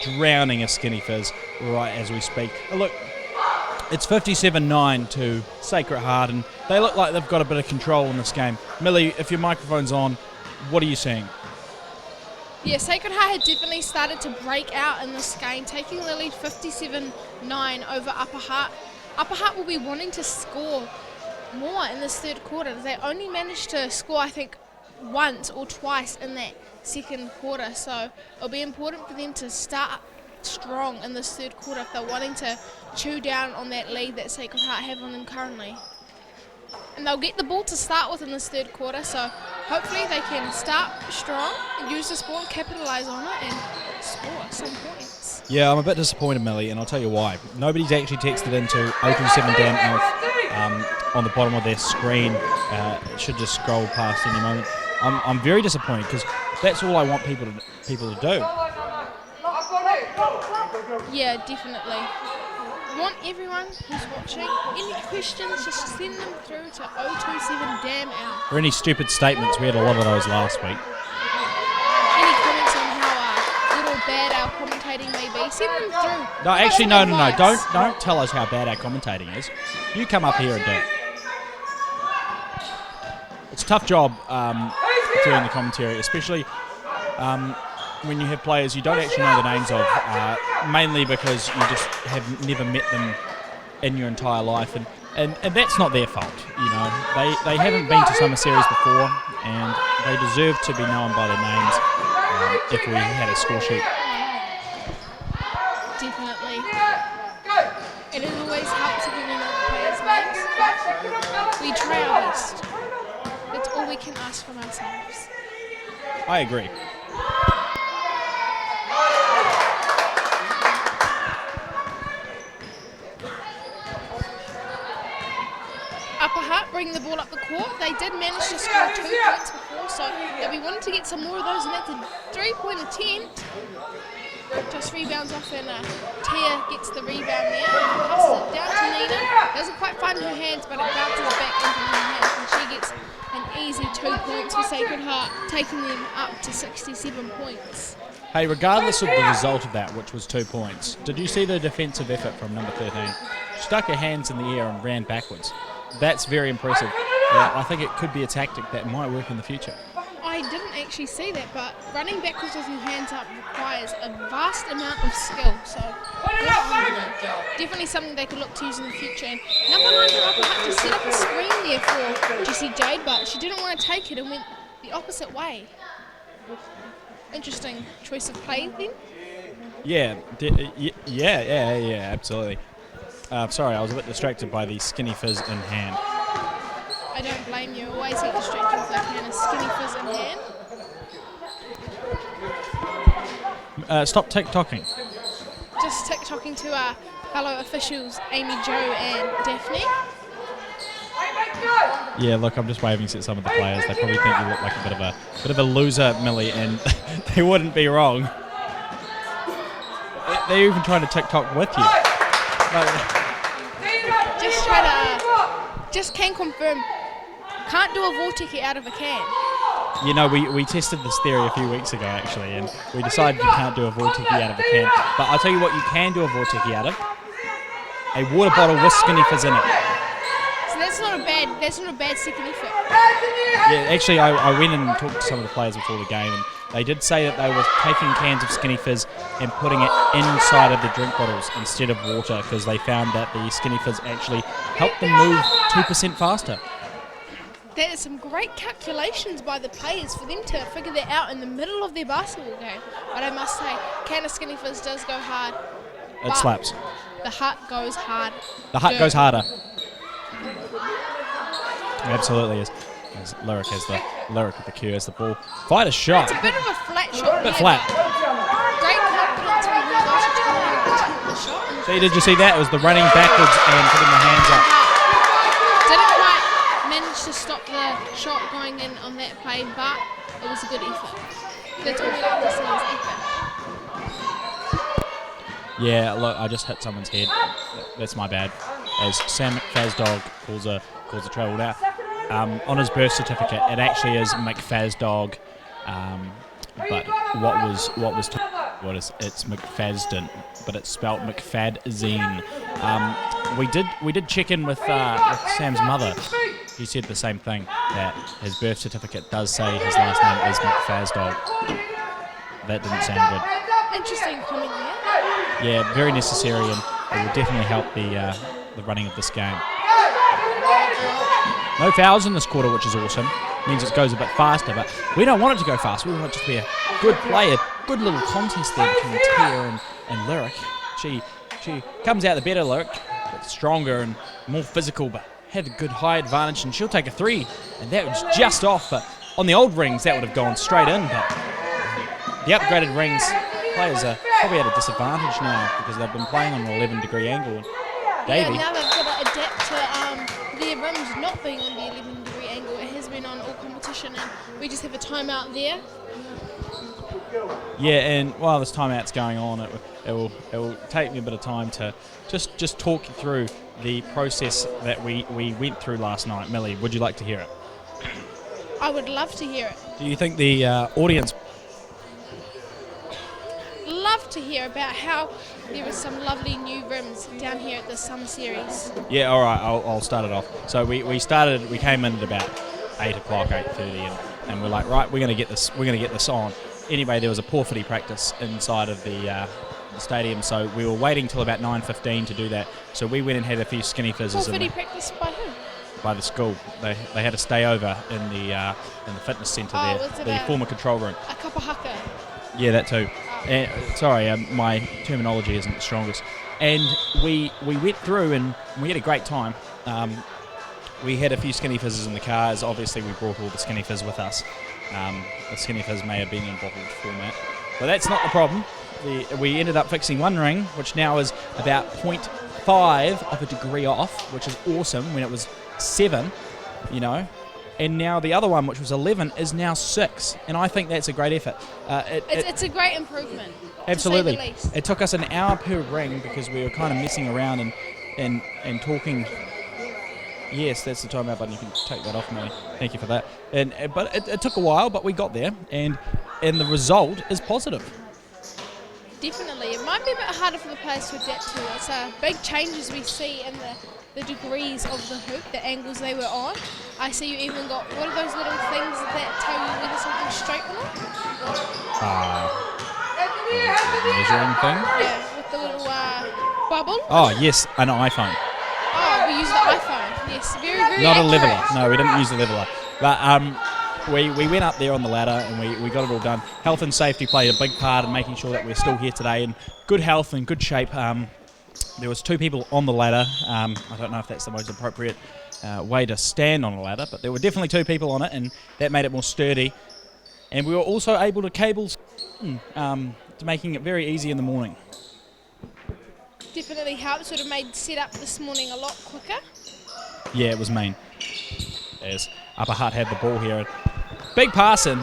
drowning a Skinny Fizz right as we speak. Look, it's 57-9 to Sacred Heart, and they look like they've got a bit of control in this game. Millie, if your microphone's on, what are you seeing? Yeah, Sacred Heart had definitely started to break out in this game, taking the lead 57-9 over Upper Hutt. Upper Hutt will be wanting to score more in this third quarter. They only managed to score, I think, once or twice in that second quarter, so it'll be important for them to start strong in this third quarter if they're wanting to chew down on that lead that Sacred Heart have on them currently. And they'll get the ball to start with in this third quarter, so hopefully they can start strong and use this ball and capitalise on it and score some points. Yeah, I'm a bit disappointed, Millie, and I'll tell you why. Nobody's actually texted into 027 Damn Elf on the bottom of their screen. It should just scroll past any moment. I'm very disappointed because that's all I want people to do. Yeah, definitely. Want everyone who's watching, any questions, just send them through to 027 Damn Elf. Or any stupid statements. We had a lot of those last week. Any comments on how good or bad our commentating may be, send them through. No, actually, no. Don't tell us how bad our commentating is. You come up here and do it. It's a tough job doing the commentary, especially when you have players you don't actually know the names of, mainly because you just have never met them in your entire life, and that's not their fault. You know, they haven't been to Summer Series before, and they deserve to be known by their names if we had a score sheet. Definitely. And it always helps if we know the players' names, but we try our best. That's all we can ask from ourselves. I agree. Upper Hutt bring the ball up the court. They did manage to score 2 points before, so they'll be wanting to get some more of those, and that's a 3-point attempt. Just rebounds off, and Tia gets the rebound there. Passes it down to Nina. Doesn't quite find her hands, but it bounces back into her hands, and she gets an easy 2 points for Sacred Heart, taking them up to 67 points. Hey, regardless of the result of that, which was 2 points, did you see the defensive effort from number 13? She stuck her hands in the air and ran backwards. That's very impressive. I think it could be a tactic that might work in the future. I didn't actually see that, but running backwards with your hands up requires a vast amount of skill. So definitely something they could look to use in the future. And number 9 from Upper Hutt just set up a screen there for Jessie Jade, but she didn't want to take it and went the opposite way. Interesting choice of play then. Yeah, absolutely. Sorry, I was a bit distracted by the Skinny Fizz in hand. I don't blame you. Always get distracted with that can of Skinny Fizz in hand. Stop TikToking. Just TikToking to our fellow officials, Amy, Jo and Daphne. Yeah, look, I'm just waving at some of the players. They probably think you look like a bit of a loser, Millie, and they wouldn't be wrong. They're even trying to TikTok with you. Just can confirm, can't do a vortice out of a can. You know, we tested this theory a few weeks ago, actually, and we decided you can't do a vortice out of a can. But I'll tell you what you can do a vortice out of. A water bottle with Skinny Fizz in it. So that's not a bad second effort. Yeah, actually, I went and talked to some of the players before the game, and they did say that they were taking cans of Skinny Fizz and putting it inside of the drink bottles instead of water, because they found that the Skinny Fizz actually helped them move 2% faster. That is some great calculations by the players for them to figure that out in the middle of their basketball game. But I must say, can of Skinny Fizz does go hard. It slaps. The Hutt goes hard. The Hutt goes harder. It absolutely is. As Lyric has the lyric of the cue as the ball. Fight a shot. It's a bit of a flat shot. Bit flat. Great confidence from who those are trying to attempt the shot. See, did you see that? It was the running backwards and putting the hands up. Didn't quite manage to stop the shot going in on that play, but it was a good effort. That's all we like to see is effort. Yeah, look, I just hit someone's head. That's my bad. As Sam Fazdog calls a travel now. on his birth certificate, it actually is McFazdog, but it's McFasden, but it's spelt McFadzine. We did check in with Sam's mother. He said the same thing, that his birth certificate does say his last name is McFazdog. That didn't sound good. Interesting comment there. Yeah, very necessary, and it will definitely help the running of this game. No fouls in this quarter, which is awesome. Means it goes a bit faster, but we don't want it to go fast. We want it to be a good play, a good little contest there between Tia and Lyric. She comes out the better, Lyric, but stronger and more physical, but had a good high advantage, and she'll take a 3, and that was just off. But on the old rings, that would have gone straight in, but the upgraded rings, players are probably at a disadvantage now because they've been playing on an 11-degree angle. Davey. Yeah, now they've got to adapt to their rims not being on the 11-degree angle. It has been on all competition, and we just have a timeout there. Yeah, and while this timeout's going on, it will take me a bit of time to just talk you through the process that we went through last night. Millie, would you like to hear it? I would love to hear it. Do you think the audience... Love to hear about how there are some lovely new rims down here at the Summer Series. Yeah, all right, I'll start it off. So we came in at about 8 o'clock, 8:30, and we're like, right, we're going to get this on. Anyway, there was a poor footy practice inside of the stadium, so we were waiting till about 9:15 to do that. So we went and had a few skinny fizzes. Poor footy practice by who? By the school. They had to stay over in the fitness centre there, the former control room. A kapahaka. Yeah, that too. Sorry, my terminology isn't the strongest. And we went through and we had a great time. We had a few skinny fizzes in the cars. Obviously, we brought all the skinny fizz with us. The skinny fizz may have been in bottled format, but that's not the problem. We ended up fixing one ring, which now is about 0.5 of a degree off, which is awesome when it was 7, and now the other one, which was 11, is now 6, and I think that's a great effort. It's a great improvement. Absolutely. To say the least. It took us an hour per ring because we were kind of messing around and talking. Yes, that's the timeout button. You can take that off, Millie. Thank you for that. But it took a while, but we got there, and the result is positive. Definitely. It might be a bit harder for the players to adapt to. It's big changes we see in the degrees of the hoop, the angles they were on. I see you even got, what are those little things that tell you whether something's straight or not? Measuring thing? Yeah, with the little bubble. Oh, yes, an iPhone. Oh, we use the iPhone. Yes, very, very Not accurate. a leveler. No, we didn't use the leveler. But we went up there on the ladder and we got it all done. Health and safety played a big part in making sure that we're still here today in good health and good shape. There was 2 people on the ladder. I don't know if that's the most appropriate way to stand on a ladder, but there were definitely 2 people on it, and that made it more sturdy. And we were also able to cable to making it very easy in the morning. Definitely helps. Would have made setup this morning a lot quicker. Yeah, it was mean. As Upper Hutt had the ball here. Big pass in.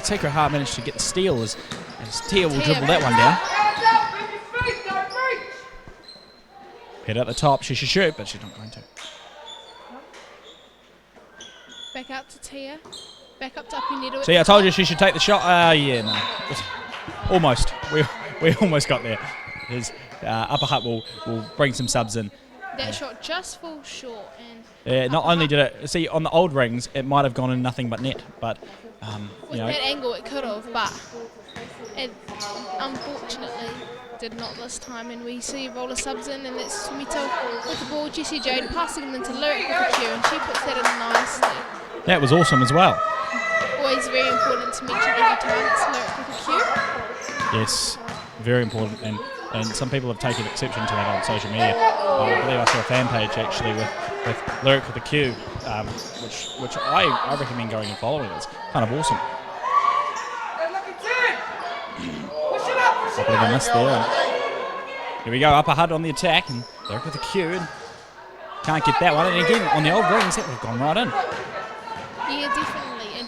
Sacred Heart managed to get the steal as Tia will dribble that one down. Head at the top, she should shoot, but she's not going to. Back out to Tia. Back up to Apinedo. See, I told you she should take the shot. Yeah, no. Almost. We almost got there. Upper Hutt will bring some subs in. That shot just falls short. Not only did it, see, on the old rings, it might have gone in nothing but net, but, with that angle, it could have, but it unfortunately did not this time. And we see roller subs in, and that's Sumito with the ball, Jessie Jade passing them into Lyric with a cue, and she puts that in nicely. That was awesome as well. Always very important to mention every time it's Lyric with a cue. Yes, very important, and some people have taken exception to that on social media. I believe I saw a fan page actually with Lyric with a Q, which I recommend going and following. It's kind of awesome. A bit of a miss there. And here we go, Upper Hutt on the attack, and Lyric with a Q, and can't get that one. And again, on the old rings, that would have gone right in. Yeah, definitely. And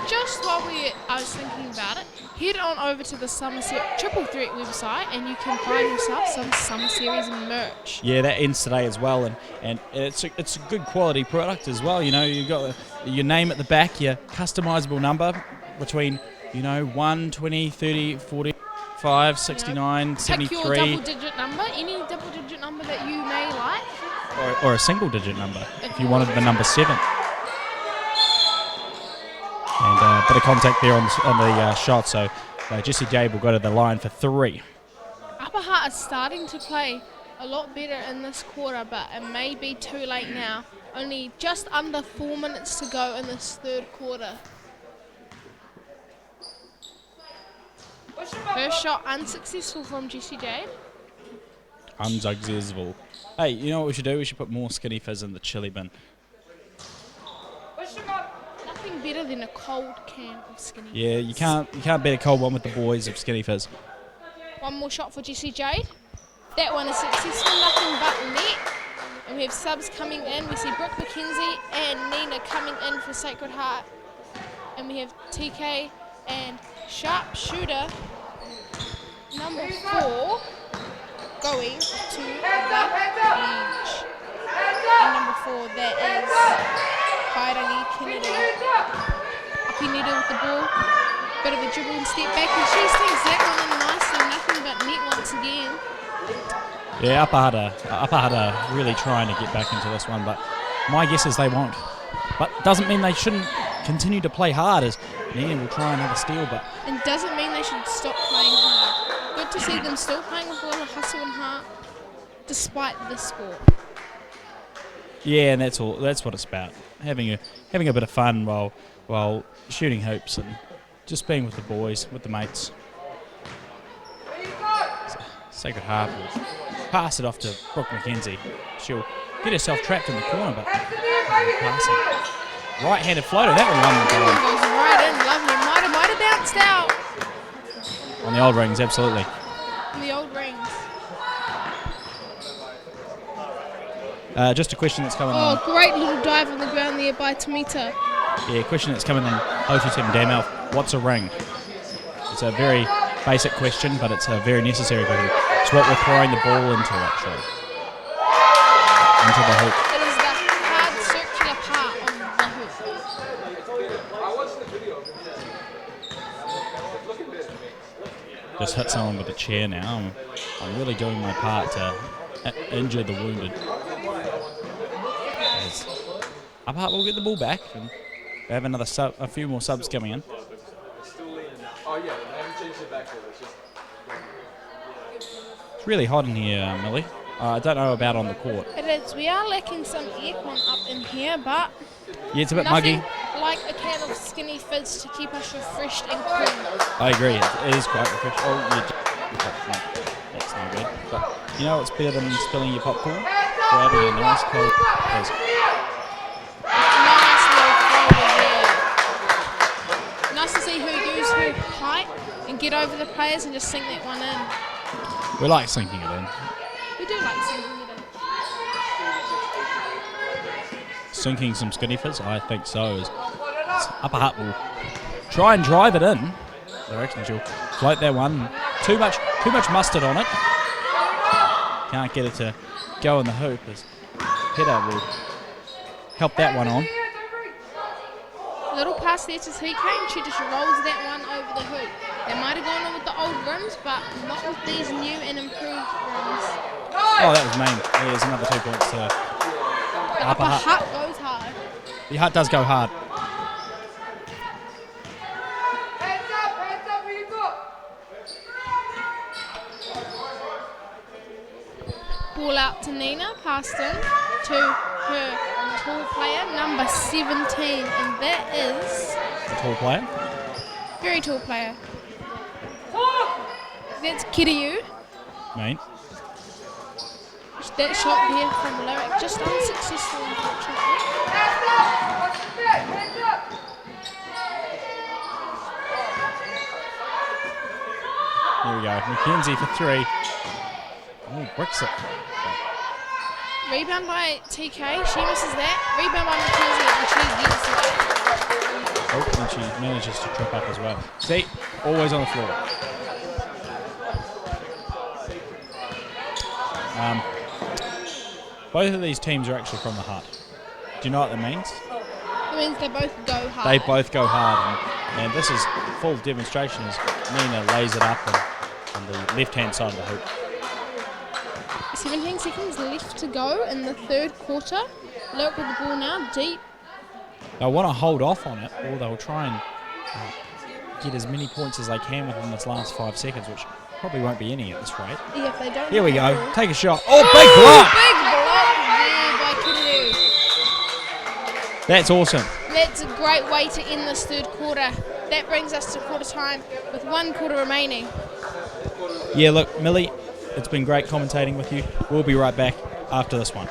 just while I was thinking about it, head on over to the Summer Triple Threat website and you can find yourself some Summer Series merch. Yeah, that ends today as well, and it's a good quality product as well. You know, you've got your name at the back, your customizable number between 1, 20, 30, 45, 69, 73. Pick your double-digit number, any double-digit number that you may like. Or a single-digit number if you wanted the number 7. And a bit of contact there on the shot, so Jesse Gabe will go to the line for 3. Upper Hutt is starting to play a lot better in this quarter, but it may be too late now. Only just under 4 minutes to go in this third quarter. First shot unsuccessful from Jesse Jade. Unsuccessful. Hey, you know what we should do? We should put more Skinny Fizz in the chili bin. Nothing better than a cold can of Skinny Fizz. Yeah, you can't beat a cold one with the boys of Skinny Fizz. One more shot for Jesse Jade. That one is successful, nothing but net. And we have subs coming in. We see Brooke McKenzie and Nina coming in for Sacred Heart. And we have TK and Sharpshooter number 4 going to the bench. And number 4, that is Hairangi Kennedy. Uppy Nita with the ball. Bit of a dribble and step back, and she sticks that one in nicely. Nothing but net once again. Yeah, Upper Hutt are really trying to get back into this one, but my guess is they won't. But doesn't mean they shouldn't continue to play hard, as Nina will try another steal. But and doesn't mean they should stop playing hard. Good to see them still playing with a lot of hustle and heart, despite the score. Yeah, and that's all. That's what it's about. Having a bit of fun while shooting hoops and just being with the boys, with the mates. Sacred Heart will pass it off to Brooke McKenzie. She'll get herself trapped in the corner, but passing. Right-handed floater, that one Goes right in, lovely. Might have bounced out. on the old rings, absolutely. On the old rings. Just a question that's coming on. Oh, great little dive on the ground there by Tamita. Yeah, question that's coming on. Tim Damelf, what's a ring? It's a very basic question, but it's a very necessary question. It's what we're throwing the ball into, actually. Into the hoop. It is the hard circular part of the hoop. Just hit someone with a chair now. I'm really doing my part to injure the wounded. Upper Hutt will get the ball back, and we have a few more subs coming in. It's really hot in here, Millie. I don't know about on the court. It is. We are lacking some aircon up in here, but yeah, it's a bit nothing muggy. Like a can of Skinny Fizz to keep us refreshed and cool. I agree. It is quite refreshing. Oh, yeah, that's no good. But you know, it's better than spilling your popcorn. Grabbing a nice cold fizz. Nice little throw there. Nice to see her use her height and get over the players and just sink that one in. We like sinking it in. We do like sinking it in. Sinking some Skinny Fizz? I think so. Upper Hutt will try and drive it in. I reckon she'll float that one. Too much mustard on it. Can't get it to go in the hoop. As header will help that one on. Little pass there to TK, and she just rolls that one over the hoop. They might have gone on with the old rims, but not with these new and improved rims. Oh, that was mean. There's another 2 points to The Upper Hutt goes hard. The Hutt does go hard. Ball out to Nina, passed in to her tall player, number 17, and that is A tall player. very tall player. That's Kiryu. Mean. That shot there from Lyric, just unsuccessful, unfortunately. Here we go. McKenzie for 3. Oh, bricks it. Rebound by TK, she misses that. Rebound by McKenzie, and she gets it. Oh, and she manages to trip up as well. See, always on the floor. Both of these teams are actually from the Hutt. Do you know what that means? It means they both go hard. They both go hard, and this is full demonstration as Nina lays it up on the left-hand side of the hoop. 17 seconds left to go in the third quarter. Look with the ball now, deep. They'll want to hold off on it, or they'll try and get as many points as they can within this last 5 seconds, which probably won't be any at this rate. Yeah, if they don't. Here we go. Take a shot. Oh, big block! Big block there by Kiddu. That's awesome. That's a great way to end this third quarter. That brings us to quarter time with 1 quarter remaining. Yeah, look, Millie, it's been great commentating with you. We'll be right back after this one.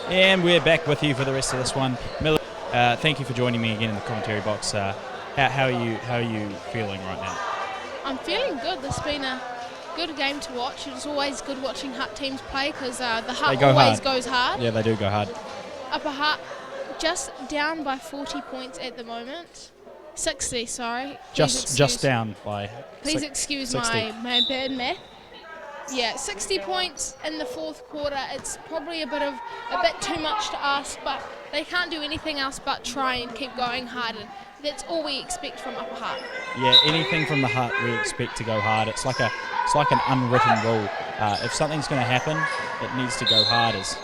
And we're back with you for the rest of this one. Millie, thank you for joining me again in the commentary box. How are you feeling right now? I'm feeling good. This has been a good game to watch. It's always good watching Hutt teams play because the Hutt always goes hard. Yeah, they do go hard. Upper Hutt just down by 40 points at the moment. 60, sorry. Just down by. Please excuse 60. my bad math. Yeah, 60 points in the fourth quarter. It's probably a bit too much to ask, but they can't do anything else but try and keep going hard. And that's all we expect from Upper Hutt. Yeah, anything from the Hutt we expect to go hard. It's like an unwritten rule. If something's going to happen, it needs to go hard. Is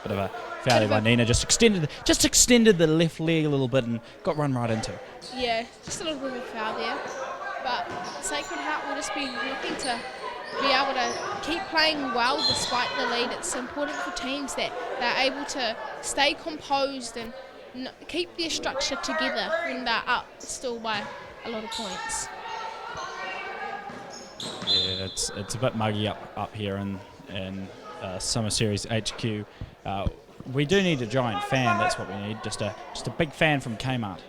a bit of a foul by Nina. Just extended the left leg a little bit and got run right into. Yeah, just a little bit of a foul there. But Sacred Heart will just be looking to be able to keep playing well despite the lead. It's important for teams that they're able to stay composed and keep their structure together when they're up still by a lot of points. Yeah, it's a bit muggy up here in Summer Series HQ. We do need a giant fan. That's what we need. Just a big fan from Kmart.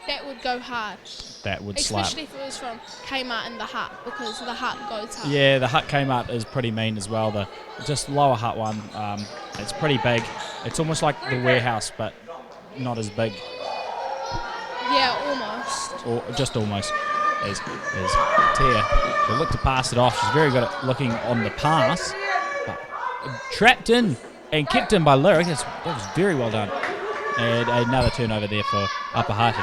That would go hard. That would slap. Especially if it was from Kmart and the Hutt, because the Hutt goes hard. Yeah, the Hutt Kmart is pretty mean as well. The just lower Hutt one, it's pretty big. It's almost like the warehouse, but not as big. Yeah, almost. Or just almost. As Tia, she'll look to pass it off. She's very good at looking on the pass. Trapped in and kept in by Lyric. That was very well done. And another turnover there for Upper Hutt.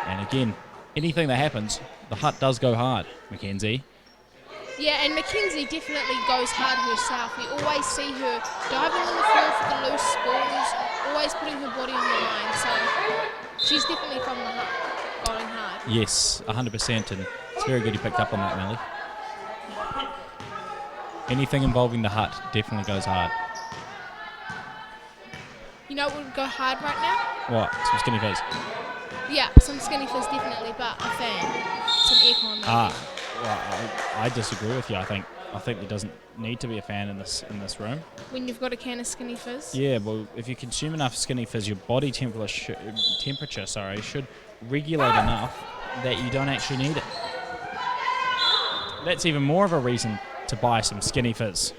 And again, anything that happens, the Hutt does go hard, Mackenzie. Yeah, and Mackenzie definitely goes hard herself. We always see her diving on the floor for the loose balls, always putting her body on the line. So she's definitely from the Hutt, going hard. Yes, 100%, and it's very good you picked up on that, Millie. Anything involving the Hutt definitely goes hard. You know what would go hard right now? What? Some skinny fizz? Yeah, some skinny fizz definitely, but a fan. Some aircon maybe. Well, I disagree with you. I think there doesn't need to be a fan in this room. When you've got a can of skinny fizz? Yeah, well, if you consume enough skinny fizz, your body temperature should regulate enough that you don't actually need it. That's even more of a reason to buy some skinny fizz.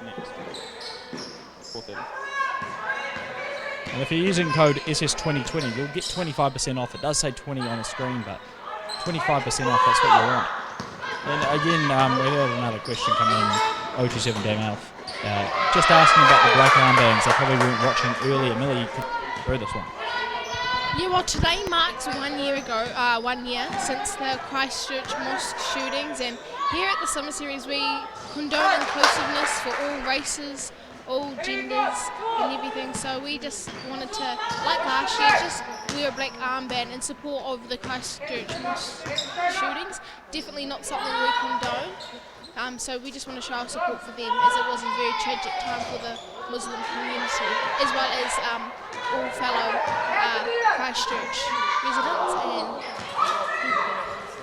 Next. 4:30. And if you're using code SS2020, you'll get 25% off. It does say 20 on the screen, but 25% off, that's what you want. And again, we had another question come in, 027 Damn Elf, just asking about the black armbands. They probably weren't watching earlier. Millie, you could throw this one. Yeah, well, today marks 1 year since the Christchurch mosque shootings, and here at the Summer Series we condone inclusiveness for all races, all genders and everything, so we just wanted to, like last year, just wear a black armband in support of the Christchurch mosque shootings. Definitely not something we condone, so we just want to show our support for them, as it was a very tragic time for the Muslim community, as well as all fellow Christchurch residents. And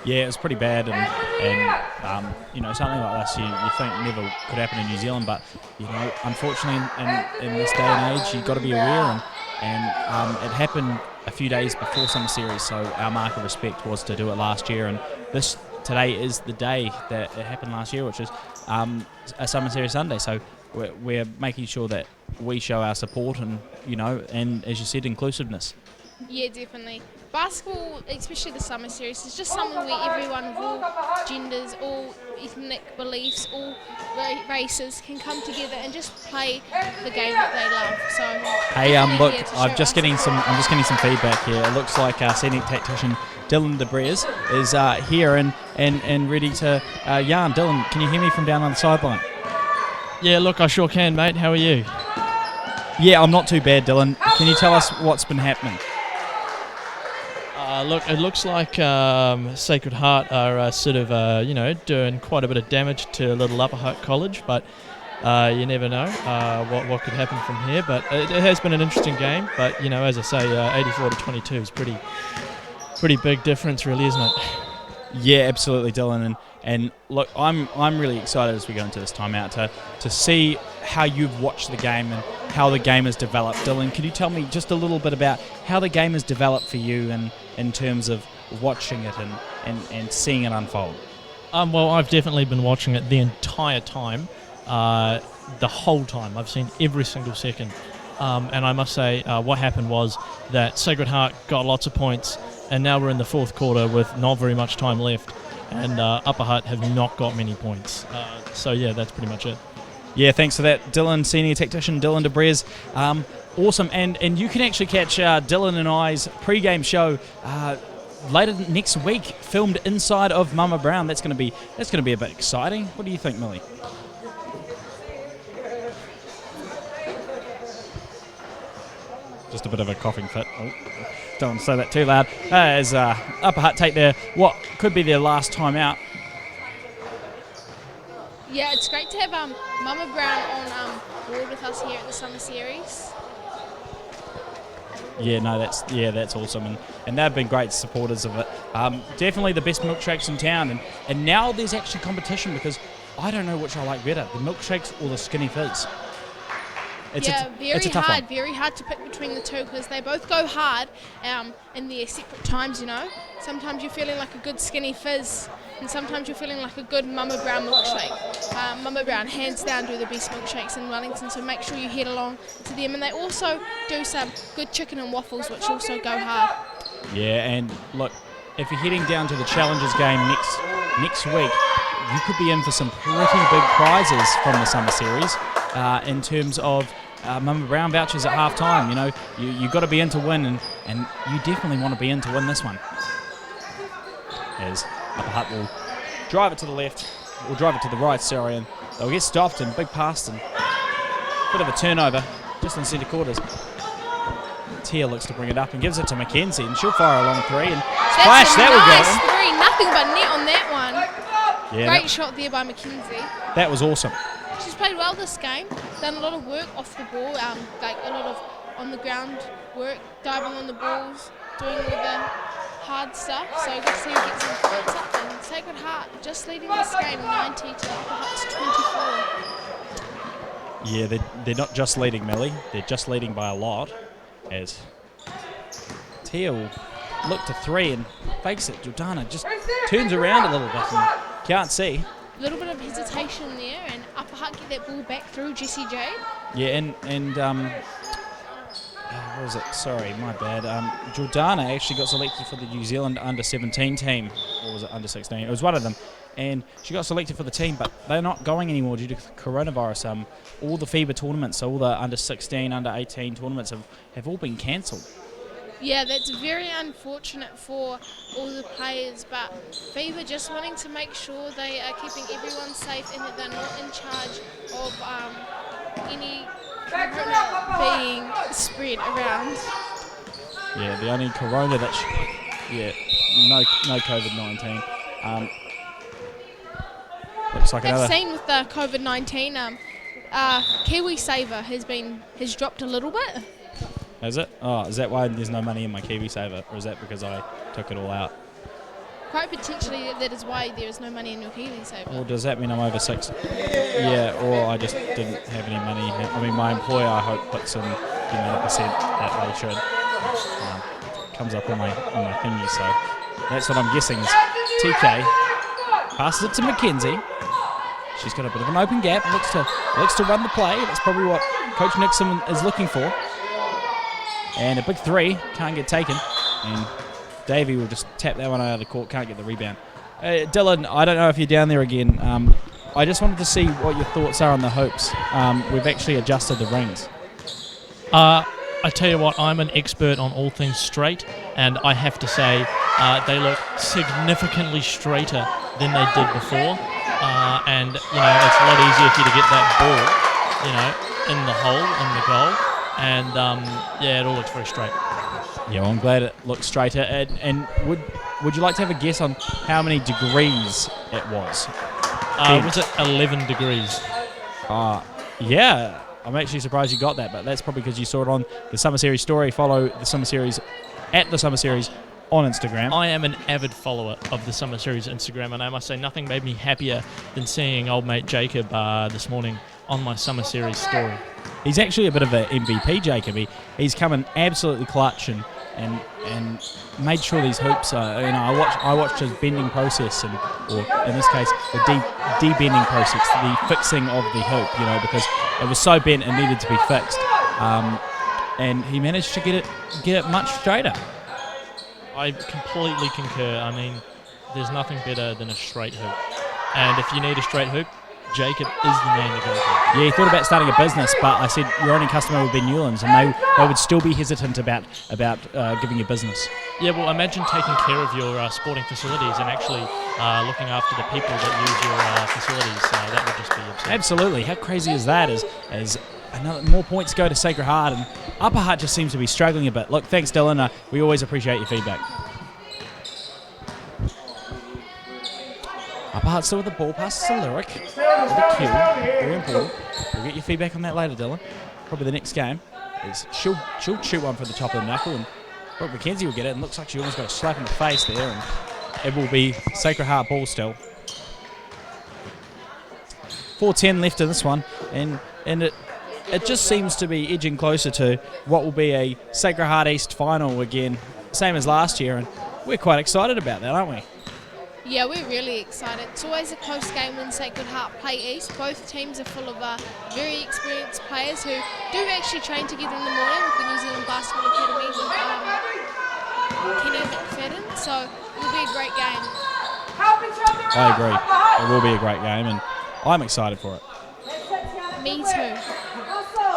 yeah, it was pretty bad, and you know, something like this you think never could happen in New Zealand, but you know, unfortunately in this day and age you've got to be aware, and it happened a few days before Summer Series, so our mark of respect was to do it last year, and today is the day that it happened last year, which is a Summer Series Sunday, so we're making sure that we show our support, and you know, and as you said, inclusiveness. yeah, definitely. Basketball, especially the Summer Series, is just something where everyone of all genders, all ethnic beliefs, all races can come together and just play the game that they love. So hey, look, I'm just getting some feedback here. It looks like our senior tactician Dylan DeBrez is here and ready to yarn. Dylan, can you hear me from down on the sideline? Yeah, look, I sure can, mate. How are you? Yeah, I'm not too bad, Dylan. Can you tell us what's been happening? Look, it looks like Sacred Heart are sort of, doing quite a bit of damage to little Upper Hutt College, but you never know what could happen from here. But it has been an interesting game, but, you know, as I say, 84-22 is pretty big difference, really, isn't it? Yeah, absolutely, Dylan. And look, I'm really excited as we go into this timeout to see how you've watched the game and how the game has developed. Dylan, can you tell me just a little bit about how the game has developed for you and in terms of watching it and seeing it unfold? Well, I've definitely been watching it the entire time, the whole time. I've seen every single second. And I must say, what happened was that Sacred Heart got lots of points, and now we're in the fourth quarter with not very much time left. And Upper Hutt have not got many points. So, yeah, that's pretty much it. Yeah, thanks for that, Dylan, senior tactician Dylan DeBrez. Awesome, and you can actually catch Dylan and I's pre-game show later next week, filmed inside of Mama Brown. That's going to be a bit exciting. What do you think, Millie? Just a bit of a coughing fit. Oh, don't want to say that too loud. As Upper Hutt take what could be their last time out. yeah, it's great to have Mama Brown on board with us here at the Summer Series. Yeah, no, that's awesome, and they've been great supporters of it. Definitely the best milkshakes in town, and now there's actually competition because I don't know which I like better, the milkshakes or the skinny fizz. It's very hard to pick between the two because they both go hard in their separate times, you know. Sometimes you're feeling like a good skinny fizz and sometimes you're feeling like a good Mama Brown milkshake. Mama Brown hands down do the best milkshakes in Wellington, so make sure you head along to them, and they also do some good chicken and waffles which also go hard. Yeah, and look, if you're heading down to the Challengers game next week, you could be in for some pretty big prizes from the Summer Series in terms of Mama Brown vouchers at half time. You know, you got to be in to win, and you definitely want to be in to win this one. As Upper Hutt will drive it to the left, or drive it to the right, sorry, and they'll get stopped, and big pass and bit of a turnover just in centre quarters. Tia looks to bring it up and gives it to Mackenzie, and she'll fire a long three, and splash, That's a that will go nice in. three, nothing but net on that one. Yeah, Great shot there by Mackenzie. that was awesome. She's played well this game, done a lot of work off the ball, like a lot of on the ground work, diving on the balls, doing all the hard stuff. So good to see her get some points up. And Sacred Heart just leading this game 90 to Upper Hutt's 24. Yeah, they're not just leading, Millie. They're just leading by a lot. As Tia will look to three and fakes it. Jordana just turns around a little bit and can't see. A little bit of hesitation there, and Upper Hutt get that ball back through Jessie J. Yeah, and what was it? Sorry, my bad. Jordana actually got selected for the New Zealand under-17 team, or was it under-16? It was one of them, and she got selected for the team, but they're not going anymore due to coronavirus. All the FIBA tournaments, so all the under-16, under-18 tournaments have all been cancelled. Yeah, that's very unfortunate for all the players, but FIBA just wanting to make sure they are keeping everyone safe and that they're not in charge of any corona being spread around. Yeah, the only corona that no COVID-19. Looks like That another. scene with the COVID-19, Kiwi Saver has dropped a little bit. Is it? Oh, is that why there's no money in my Kiwi Saver, or is that because I took it all out? Quite potentially that is why there is no money in your Kiwi Saver. Or does that mean I'm over 6? Yeah, or I just didn't have any money. I mean, my employer, I hope, puts in the amount of percent that they should. Comes up on my thingy, so that's what I'm guessing is TK passes it to Mackenzie. She's got a bit of an open gap, looks to run the play. That's probably what Coach Nixon is looking for. And a big three, can't get taken. And Davey will just tap that one out of the court, can't get the rebound. Dylan, I don't know if you're down there again. I just wanted to see what your thoughts are on the hoops. We've actually adjusted the rings. I tell you what, I'm an expert on all things straight, and I have to say they look significantly straighter than they did before. And, you know, it's a lot easier for you to get that ball, you know, in the hole, in the goal. And, yeah, it all looks very straight. Yeah, well, I'm glad it looks straighter. And would you like to have a guess on how many degrees it was? Was it 11 degrees? Yeah, I'm actually surprised you got that, but that's probably because you saw it on the Summer Series story. Follow the Summer Series at the Summer Series on Instagram. I am an avid follower of the Summer Series Instagram, and I must say nothing made me happier than seeing old mate Jacob this morning on my Summer Series story. He's actually a bit of an MVP, Jacob. He's come in absolutely clutch and made sure these hoops are, you know, I watched his bending process, or in this case, the de-bending process, the fixing of the hoop, you know, because it was so bent and needed to be fixed. And he managed to get it much straighter. I completely concur. I mean, there's nothing better than a straight hoop. And if you need a straight hoop, Jacob is the man to go to. Yeah, he thought about starting a business, but I said your only customer would be Newlands, and they would still be hesitant about giving you business. Yeah, well, imagine taking care of your sporting facilities and actually looking after the people that use your facilities. That would just be absurd. Absolutely. How crazy is that? As more points go to Sacred Heart, and Upper Hutt just seems to be struggling a bit. Look, thanks, Dylan. We always appreciate your feedback. Upper Hutt still with the ball, passes to Lyric. With a Q, very important. We'll get your feedback on that later, Dylan. Probably the next game. She'll shoot one for the top of the knuckle, and Brooke McKenzie will get it, and looks like she almost got a slap in the face there, and it will be Sacred Heart ball still. 4:10 left in this one, and it just seems to be edging closer to what will be a Sacred Heart East final again, same as last year, and we're quite excited about that, aren't we? Yeah, we're really excited. It's always a close game when Sacred Heart play East. Both teams are full of very experienced players who do actually train together in the morning with the New Zealand Basketball Academy with Kenny McFadden. So it will be a great game. I agree. It will be a great game, and I'm excited for it. Me too.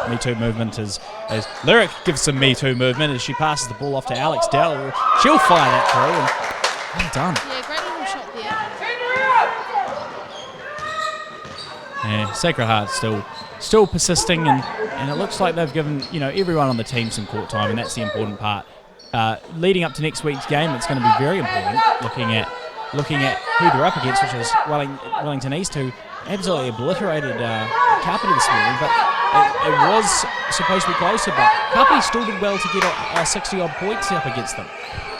Me Too movement as Lyric gives some Me Too movement as she passes the ball off to Alex Dell. She'll fire that through, and well done. Yeah, great little shot there. Yeah, Sacred Heart still persisting, and it looks like they've given everyone on the team some court time, and that's the important part. Leading up to next week's game, it's going to be very important. Looking at who they're up against, which is Wellington East, who absolutely obliterated Kapiti this morning. But it was supposed to be closer, but Kapiti still did well to get 60-odd points up against them.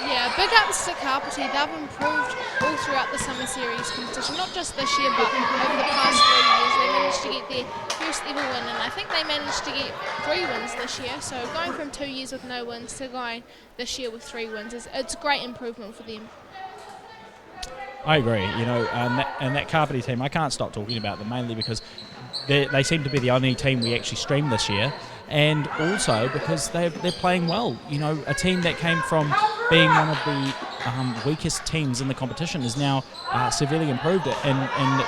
Yeah, big ups to Kapiti. They've improved all throughout the Summer Series competition, not just this year, but over the past 3 years. They managed to get their first ever win, and I think they managed to get 3 wins this year. So going from 2 years with no wins to going this year with 3 wins, it's a great improvement for them. I agree. And that Kapiti team, I can't stop talking about them, mainly because they seem to be the only team we actually streamed this year, and also because they're playing well. A team that came from being one of the weakest teams in the competition is now severely improved, and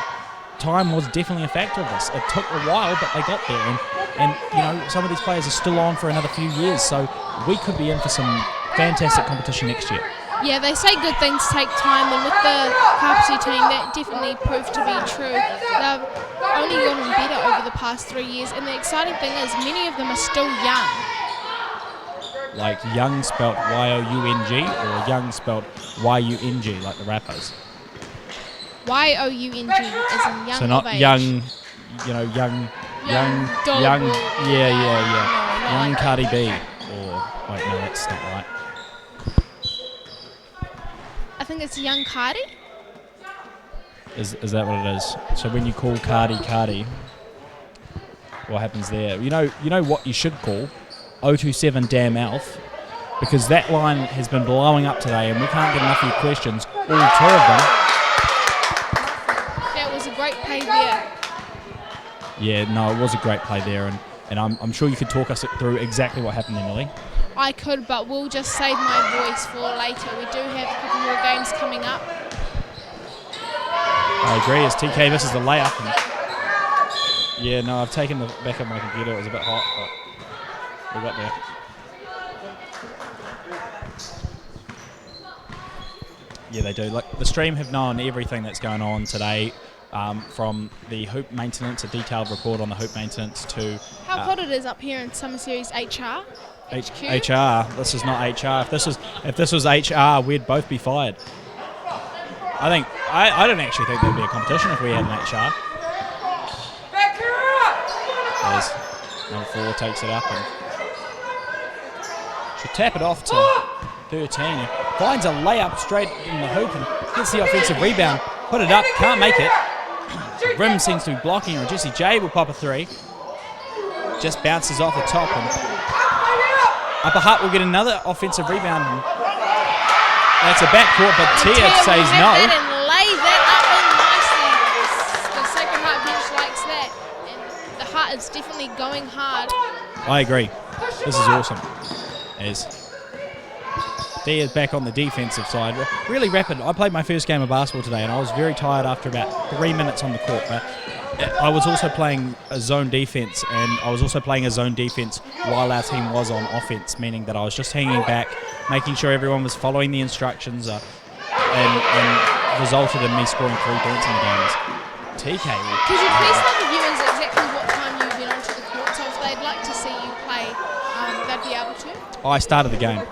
time was definitely a factor of this. It took a while, but they got there, and some of these players are still on for another few years, so we could be in for some fantastic competition next year. Yeah, they say good things take time, and with the Kapiti team, that definitely proved to be true. They've only gotten better over the past 3 years, and the exciting thing is many of them are still young. Like young spelt Y-O-U-N-G, or young spelt Y-U-N-G, like the rappers? Y-O-U-N-G is in young so not of age. young, Dollable. yeah. No, Young like Cardi that. B, or wait, no, that's not right. I think it's young Cardi. Is that what it is? So when you call Cardi, what happens there? You know what you should call 027 damn Alf, because that line has been blowing up today, and we can't get enough of your questions. All 2 of them. That was a great play there. Yeah, no, it was a great play there, and I'm sure you could talk us through exactly what happened there, Millie. I could, but we'll just save my voice for later. We do have a couple more games coming up. I agree, as TK misses the layup. And yeah, no, I've taken the back of my computer. It was a bit hot, but we got there. Yeah, they do. Like, the stream have known everything that's going on today, from the hoop maintenance, a detailed report on the hoop maintenance, to How hot it is up here in Summer Series HR. HQ? HR. This is not HR. If this was HR, we'd both be fired. I don't actually think there'd be a competition if we had an HR. As number 4 takes it up and should tap it off to 13. And finds a layup straight in the hoop and gets the offensive rebound. Put it up, can't make it. The rim seems to be blocking her. Jessie J will pop a 3. Just bounces off the top, and Upper Hutt will get another offensive rebound. That's a backcourt, but Tia says no. And lay that up in nicely. The Sacred Heart bench likes that, and the Hutt is definitely going hard. I agree. This is awesome. As Tia's back on the defensive side, really rapid. I played my first game of basketball today, and I was very tired after about 3 minutes on the court. But I was also playing a zone defense, and I was also playing a zone defense while our team was on offense, meaning that I was just hanging back, making sure everyone was following the instructions, and resulted in me scoring 3 points in the games. TK. Could you please tell the viewers exactly what time you've been onto the court, so if they'd like to see you play, they'd be able to? I started the game,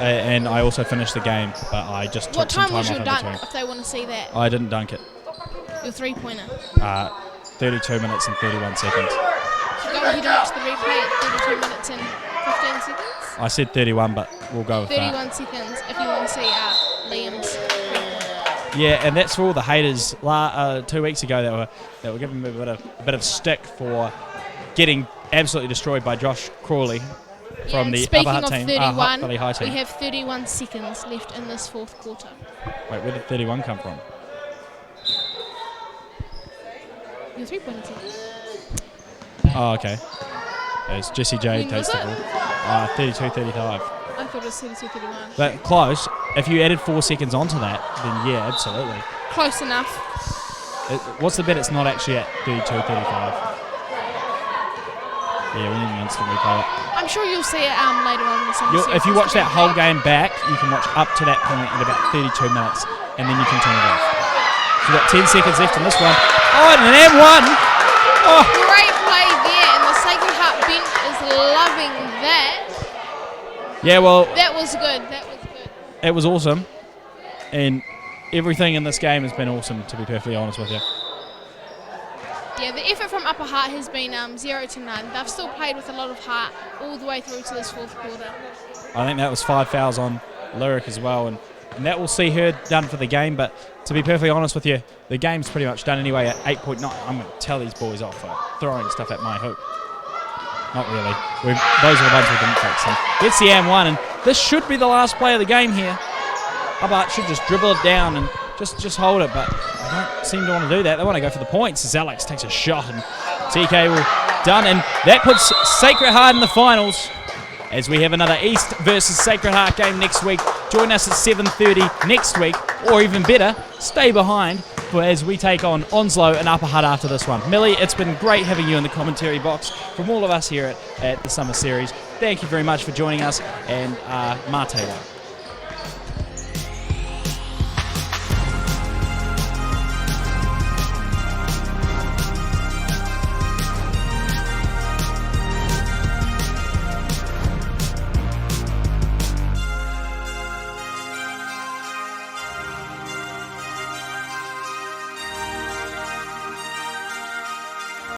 and I also finished the game, but I just took some time off. What time was your in dunk, between. if they want to see that? I didn't dunk it. Your 3-pointer. 32 minutes and 31 seconds. So go ahead and watch the replay at 32 minutes and 15 seconds. I said 31, but we'll go with 31 seconds if you want to see Liam's 3-pointer. Yeah, and that's for all the haters 2 weeks ago that were giving me a bit of stick for getting absolutely destroyed by Josh Crawley from the Upper Hutt team. Hutt Valley High team. We have 31 seconds left in this 4th quarter. Wait, where did 31 come from? Your 3-pointer team. Oh, okay. As Jessie J When takes was the it? ball. 32-35. I thought it was 32-31. But close. If you added 4 seconds onto that, then yeah, absolutely. Close enough. What's the bet it's not actually at 32-35? Yeah, we need an instant replay. I'm sure you'll see it later on in the summer series. If you watch that whole game back, you can watch up to that point in about 32 minutes, and then you can turn it off. So we've got 10 seconds left in this one. Oh, and an M1! Oh. Great play there, and the Sacred Heart bench is loving that. Yeah, well... That was good. That was good. It was awesome. And everything in this game has been awesome, to be perfectly honest with you. Yeah, the effort from Upper Hutt has been 0 to none. They've still played with a lot of heart all the way through to this fourth quarter. I think that was 5 fouls on Lyric as well, and that will see her done for the game. But to be perfectly honest with you, the game's pretty much done anyway at 8.9. I'm going to tell these boys off for throwing stuff at my hoop. Not really. Those are the ones we didn't fix. And gets the M1, and this should be the last play of the game here. Hubbard should just dribble it down and just hold it, but I don't seem to want to do that. They want to go for the points as Alex takes a shot, and TK will done, and that puts Sacred Heart in the finals as we have another East versus Sacred Heart game next week. Join us at 7:30 next week, or even better, stay behind as we take on Onslow and Upper Hutt after this one. Millie, it's been great having you in the commentary box from all of us here at the Summer Series. Thank you very much for joining us, and Mā te rā.